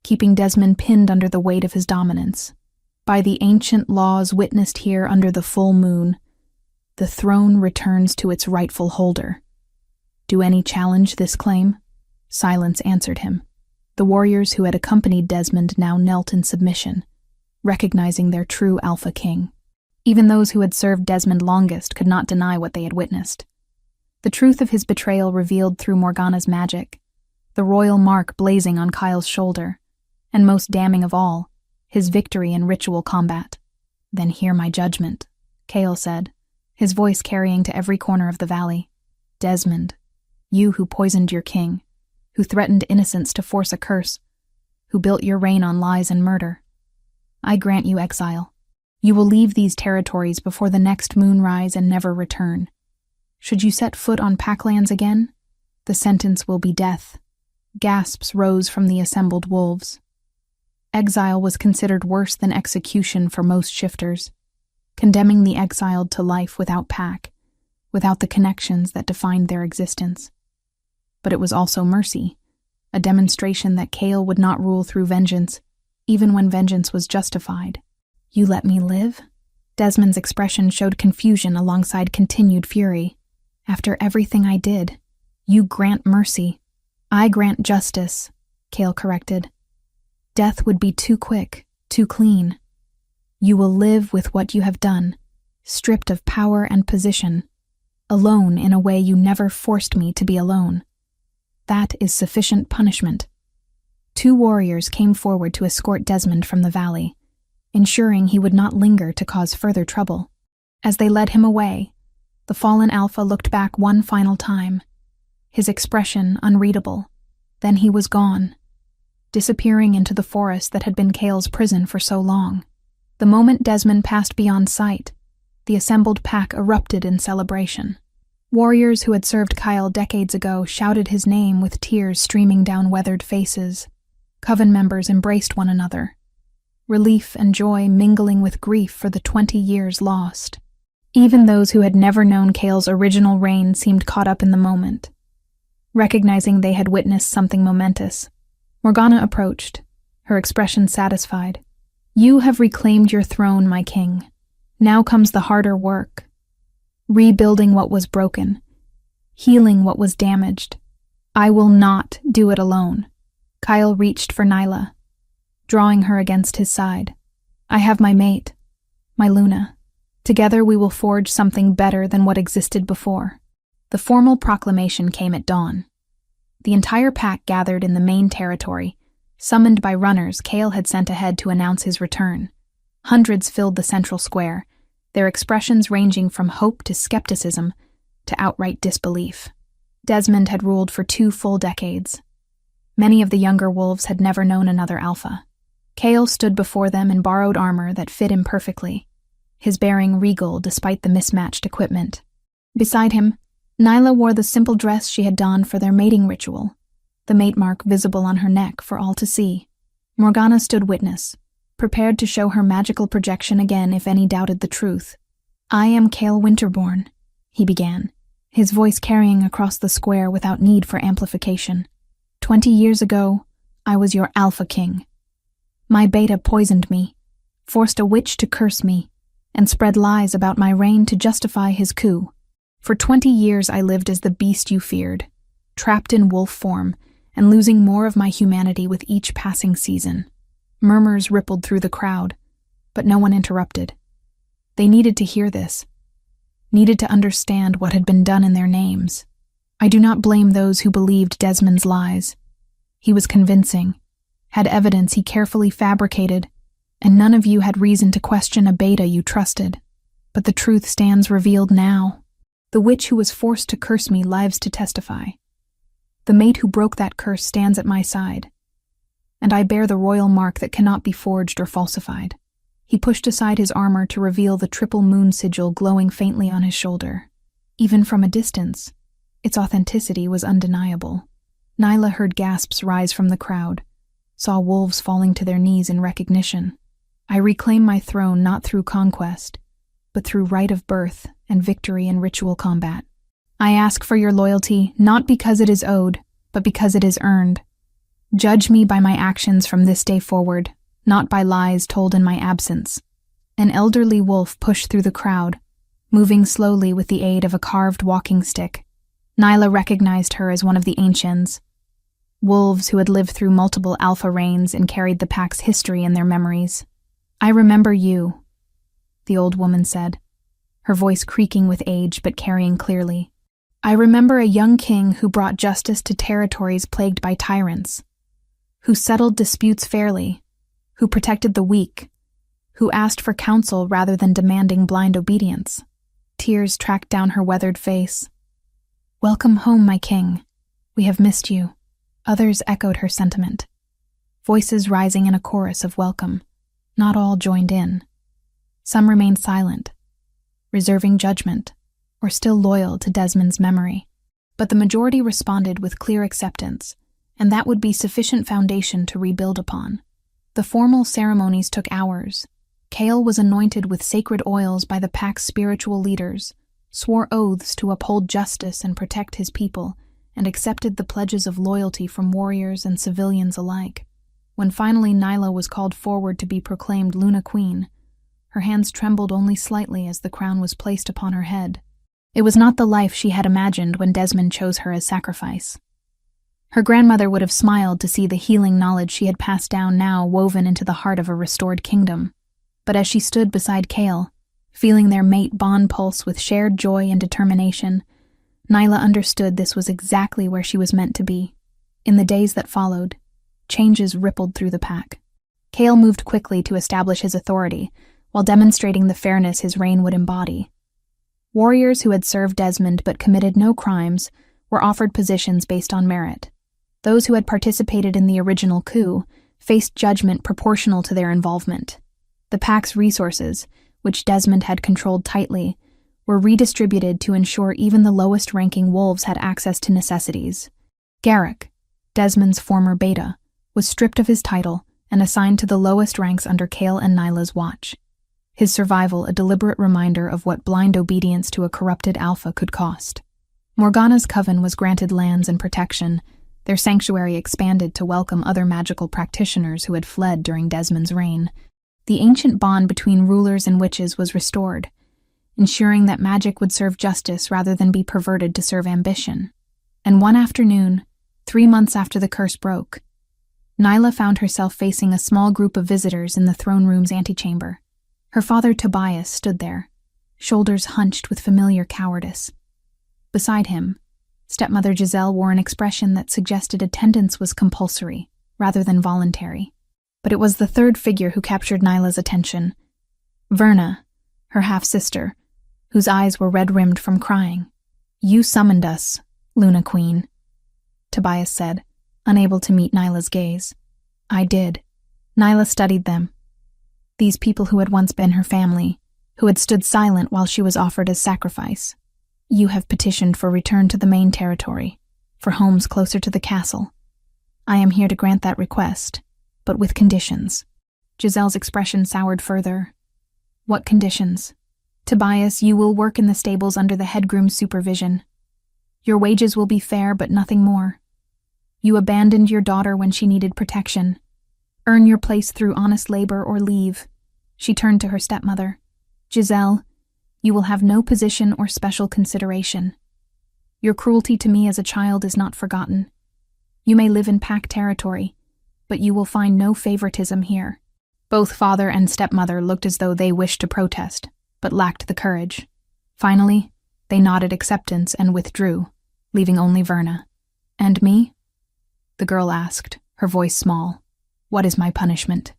A: keeping Desmond pinned under the weight of his dominance. By the ancient laws witnessed here under the full moon, the throne returns to its rightful holder. Do any challenge this claim? Silence answered him. The warriors who had accompanied Desmond now knelt in submission, recognizing their true alpha king. Even those who had served Desmond longest could not deny what they had witnessed. The truth of his betrayal revealed through Morgana's magic, the royal mark blazing on Kyle's shoulder, and most damning of all, his victory in ritual combat. "Then hear my judgment," Cale said, his voice carrying to every corner of the valley. "Desmond, you who poisoned your king, who threatened innocents to force a curse, who built your reign on lies and murder, I grant you exile. You will leave these territories before the next moonrise and never return. Should you set foot on Packlands again, the sentence will be death. Gasps rose from the assembled wolves. Exile was considered worse than execution for most shifters, condemning the exiled to life without pack, without the connections that defined their existence. But it was also mercy, a demonstration that Kale would not rule through vengeance, even when vengeance was justified. You let me live? Desmond's expression showed confusion alongside continued fury. After everything I did, you grant mercy. I grant justice, Kale corrected. Death would be too quick, too clean. You will live with what you have done, stripped of power and position, alone in a way you never forced me to be alone. That is sufficient punishment. 2 warriors came forward to escort Desmond from the valley, ensuring he would not linger to cause further trouble. As they led him away, the fallen Alpha looked back one final time, his expression unreadable. Then he was gone, disappearing into the forest that had been Kale's prison for so long. The moment Desmond passed beyond sight, the assembled pack erupted in celebration. Warriors who had served Kyle decades ago shouted his name with tears streaming down weathered faces. Coven members embraced one another, relief and joy mingling with grief for the 20 years lost. Even those who had never known Kale's original reign seemed caught up in the moment. Recognizing they had witnessed something momentous, Morgana approached, her expression satisfied. You have reclaimed your throne, my king. Now comes the harder work. Rebuilding what was broken, healing what was damaged. I will not do it alone. Kyle reached for Nyla, drawing her against his side. I have my mate, my Luna. Together we will forge something better than what existed before. The formal proclamation came at dawn. The entire pack gathered in the main territory, summoned by runners Kale had sent ahead to announce his return. Hundreds filled the central square, their expressions ranging from hope to skepticism to outright disbelief. Desmond had ruled for 2 full decades. Many of the younger wolves had never known another alpha. Kale stood before them in borrowed armor that fit him perfectly, his bearing regal despite the mismatched equipment. Beside him, Nyla wore the simple dress she had donned for their mating ritual, the mate mark visible on her neck for all to see. Morgana stood witness, prepared to show her magical projection again if any doubted the truth. I am Kale Winterborn, he began, his voice carrying across the square without need for amplification. 20 years ago, I was your Alpha King. My beta poisoned me, forced a witch to curse me, and spread lies about my reign to justify his coup. For 20 years I lived as the beast you feared, trapped in wolf form, and losing more of my humanity with each passing season. Murmurs rippled through the crowd, but no one interrupted. They needed to hear this, needed to understand what had been done in their names. I do not blame those who believed Desmond's lies. He was convincing, had evidence he carefully fabricated, and none of you had reason to question a beta you trusted. But the truth stands revealed now. The witch who was forced to curse me lives to testify. The mate who broke that curse stands at my side, and I bear the royal mark that cannot be forged or falsified. He pushed aside his armor to reveal the triple moon sigil glowing faintly on his shoulder. Even from a distance, its authenticity was undeniable. Nyla heard gasps rise from the crowd, saw wolves falling to their knees in recognition. I reclaim my throne not through conquest, but through right of birth and victory in ritual combat. I ask for your loyalty not because it is owed, but because it is earned. Judge me by my actions from this day forward, not by lies told in my absence. An elderly wolf pushed through the crowd, moving slowly with the aid of a carved walking stick. Nyla recognized her as one of the ancients, wolves who had lived through multiple alpha reigns and carried the pack's history in their memories. I remember you, the old woman said, her voice creaking with age but carrying clearly. I remember a young king who brought justice to territories plagued by tyrants, who settled disputes fairly, who protected the weak, who asked for counsel rather than demanding blind obedience. Tears tracked down her weathered face. Welcome home, my king. We have missed you. Others echoed her sentiment, voices rising in a chorus of welcome. Not all joined in. Some remained silent, reserving judgment, or still loyal to Desmond's memory. But the majority responded with clear acceptance, and that would be sufficient foundation to rebuild upon. The formal ceremonies took hours. Cale was anointed with sacred oils by the pack's spiritual leaders, swore oaths to uphold justice and protect his people, and accepted the pledges of loyalty from warriors and civilians alike. When finally Nyla was called forward to be proclaimed Luna Queen, her hands trembled only slightly as the crown was placed upon her head. It was not the life she had imagined when Desmond chose her as sacrifice. Her grandmother would have smiled to see the healing knowledge she had passed down now woven into the heart of a restored kingdom. But as she stood beside Cale, feeling their mate bond pulse with shared joy and determination, Nyla understood this was exactly where she was meant to be. In the days that followed, changes rippled through the pack. Cale moved quickly to establish his authority, while demonstrating the fairness his reign would embody. Warriors who had served Desmond but committed no crimes were offered positions based on merit. Those who had participated in the original coup faced judgment proportional to their involvement. The pack's resources, which Desmond had controlled tightly, were redistributed to ensure even the lowest-ranking wolves had access to necessities. Garrick, Desmond's former beta, was stripped of his title and assigned to the lowest ranks under Cale and Nyla's watch. His survival a deliberate reminder of what blind obedience to a corrupted alpha could cost. Morgana's coven was granted lands and protection, their sanctuary expanded to welcome other magical practitioners who had fled during Desmond's reign. The ancient bond between rulers and witches was restored, ensuring that magic would serve justice rather than be perverted to serve ambition. And one afternoon, 3 months after the curse broke, Nyla found herself facing a small group of visitors in the throne room's antechamber. Her father Tobias stood there, shoulders hunched with familiar cowardice. Beside him, stepmother Giselle wore an expression that suggested attendance was compulsory, rather than voluntary. But it was the third figure who captured Nyla's attention. Verna, her half-sister, whose eyes were red-rimmed from crying. "You summoned us, Luna Queen," Tobias said, unable to meet Nyla's gaze. "I did." Nyla studied them. These people who had once been her family, who had stood silent while she was offered as sacrifice. "You have petitioned for return to the main territory, for homes closer to the castle. I am here to grant that request, but with conditions." Giselle's expression soured further. "What conditions?" "Tobias, you will work in the stables under the headgroom's supervision. Your wages will be fair, but nothing more. You abandoned your daughter when she needed protection. Earn your place through honest labor or leave." She turned to her stepmother. "Giselle, you will have no position or special consideration. Your cruelty to me as a child is not forgotten. You may live in pack territory, but you will find no favoritism here." Both father and stepmother looked as though they wished to protest, but lacked the courage. Finally, they nodded acceptance and withdrew, leaving only Verna. "And me?" the girl asked, her voice small. "What is my punishment?"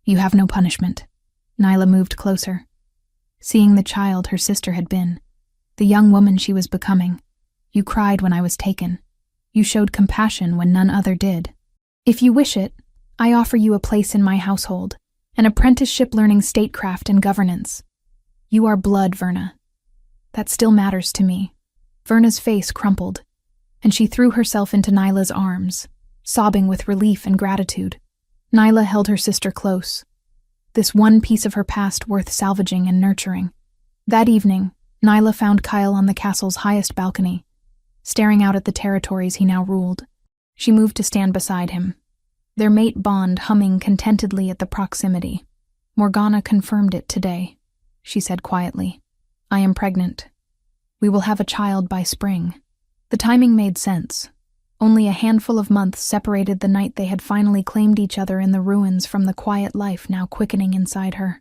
A: "You have no punishment." Nyla moved closer. Seeing the child her sister had been, the young woman she was becoming, you cried when I was taken. You showed compassion when none other did. If you wish it, I offer you a place in my household, an apprenticeship learning statecraft and governance. You are blood, Verna. That still matters to me. Verna's face crumpled, and she threw herself into Nyla's arms, sobbing with relief and gratitude. Nyla held her sister close, this one piece of her past worth salvaging and nurturing. That evening, Nyla found Kyle on the castle's highest balcony, staring out at the territories he now ruled. She moved to stand beside him, their mate bond humming contentedly at the proximity. "Morgana confirmed it today," she said quietly. "I am pregnant. We will have a child by spring." The timing made sense. Only a handful of months separated the night they had finally claimed each other in the ruins from the quiet life now quickening inside her.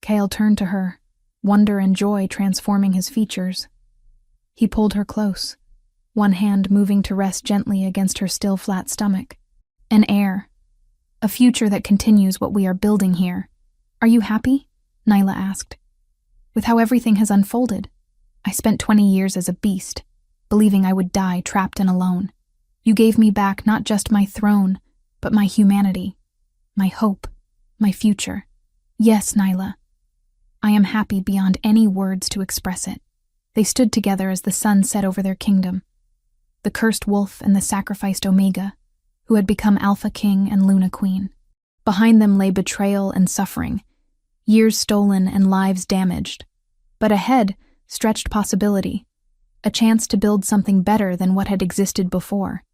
A: Cale turned to her, wonder and joy transforming his features. He pulled her close, one hand moving to rest gently against her still flat stomach. "An heir. A future that continues what we are building here. Are you happy?" Nyla asked. "With how everything has unfolded. I spent 20 years as a beast, believing I would die trapped and alone. You gave me back not just my throne, but my humanity, my hope, my future. Yes, Nyla. I am happy beyond any words to express it. They stood together as the sun set over their kingdom. The cursed wolf and the sacrificed Omega, who had become Alpha King and Luna Queen. Behind them lay betrayal and suffering, years stolen and lives damaged. But ahead stretched possibility, a chance to build something better than what had existed before.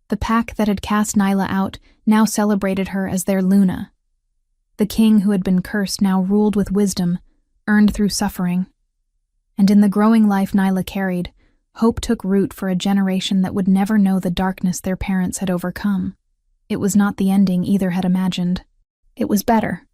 A: The pack that had cast Nyla out now celebrated her as their Luna. The king who had been cursed now ruled with wisdom, earned through suffering. And in the growing life Nyla carried, hope took root for a generation that would never know the darkness their parents had overcome. It was not the ending either had imagined. It was better.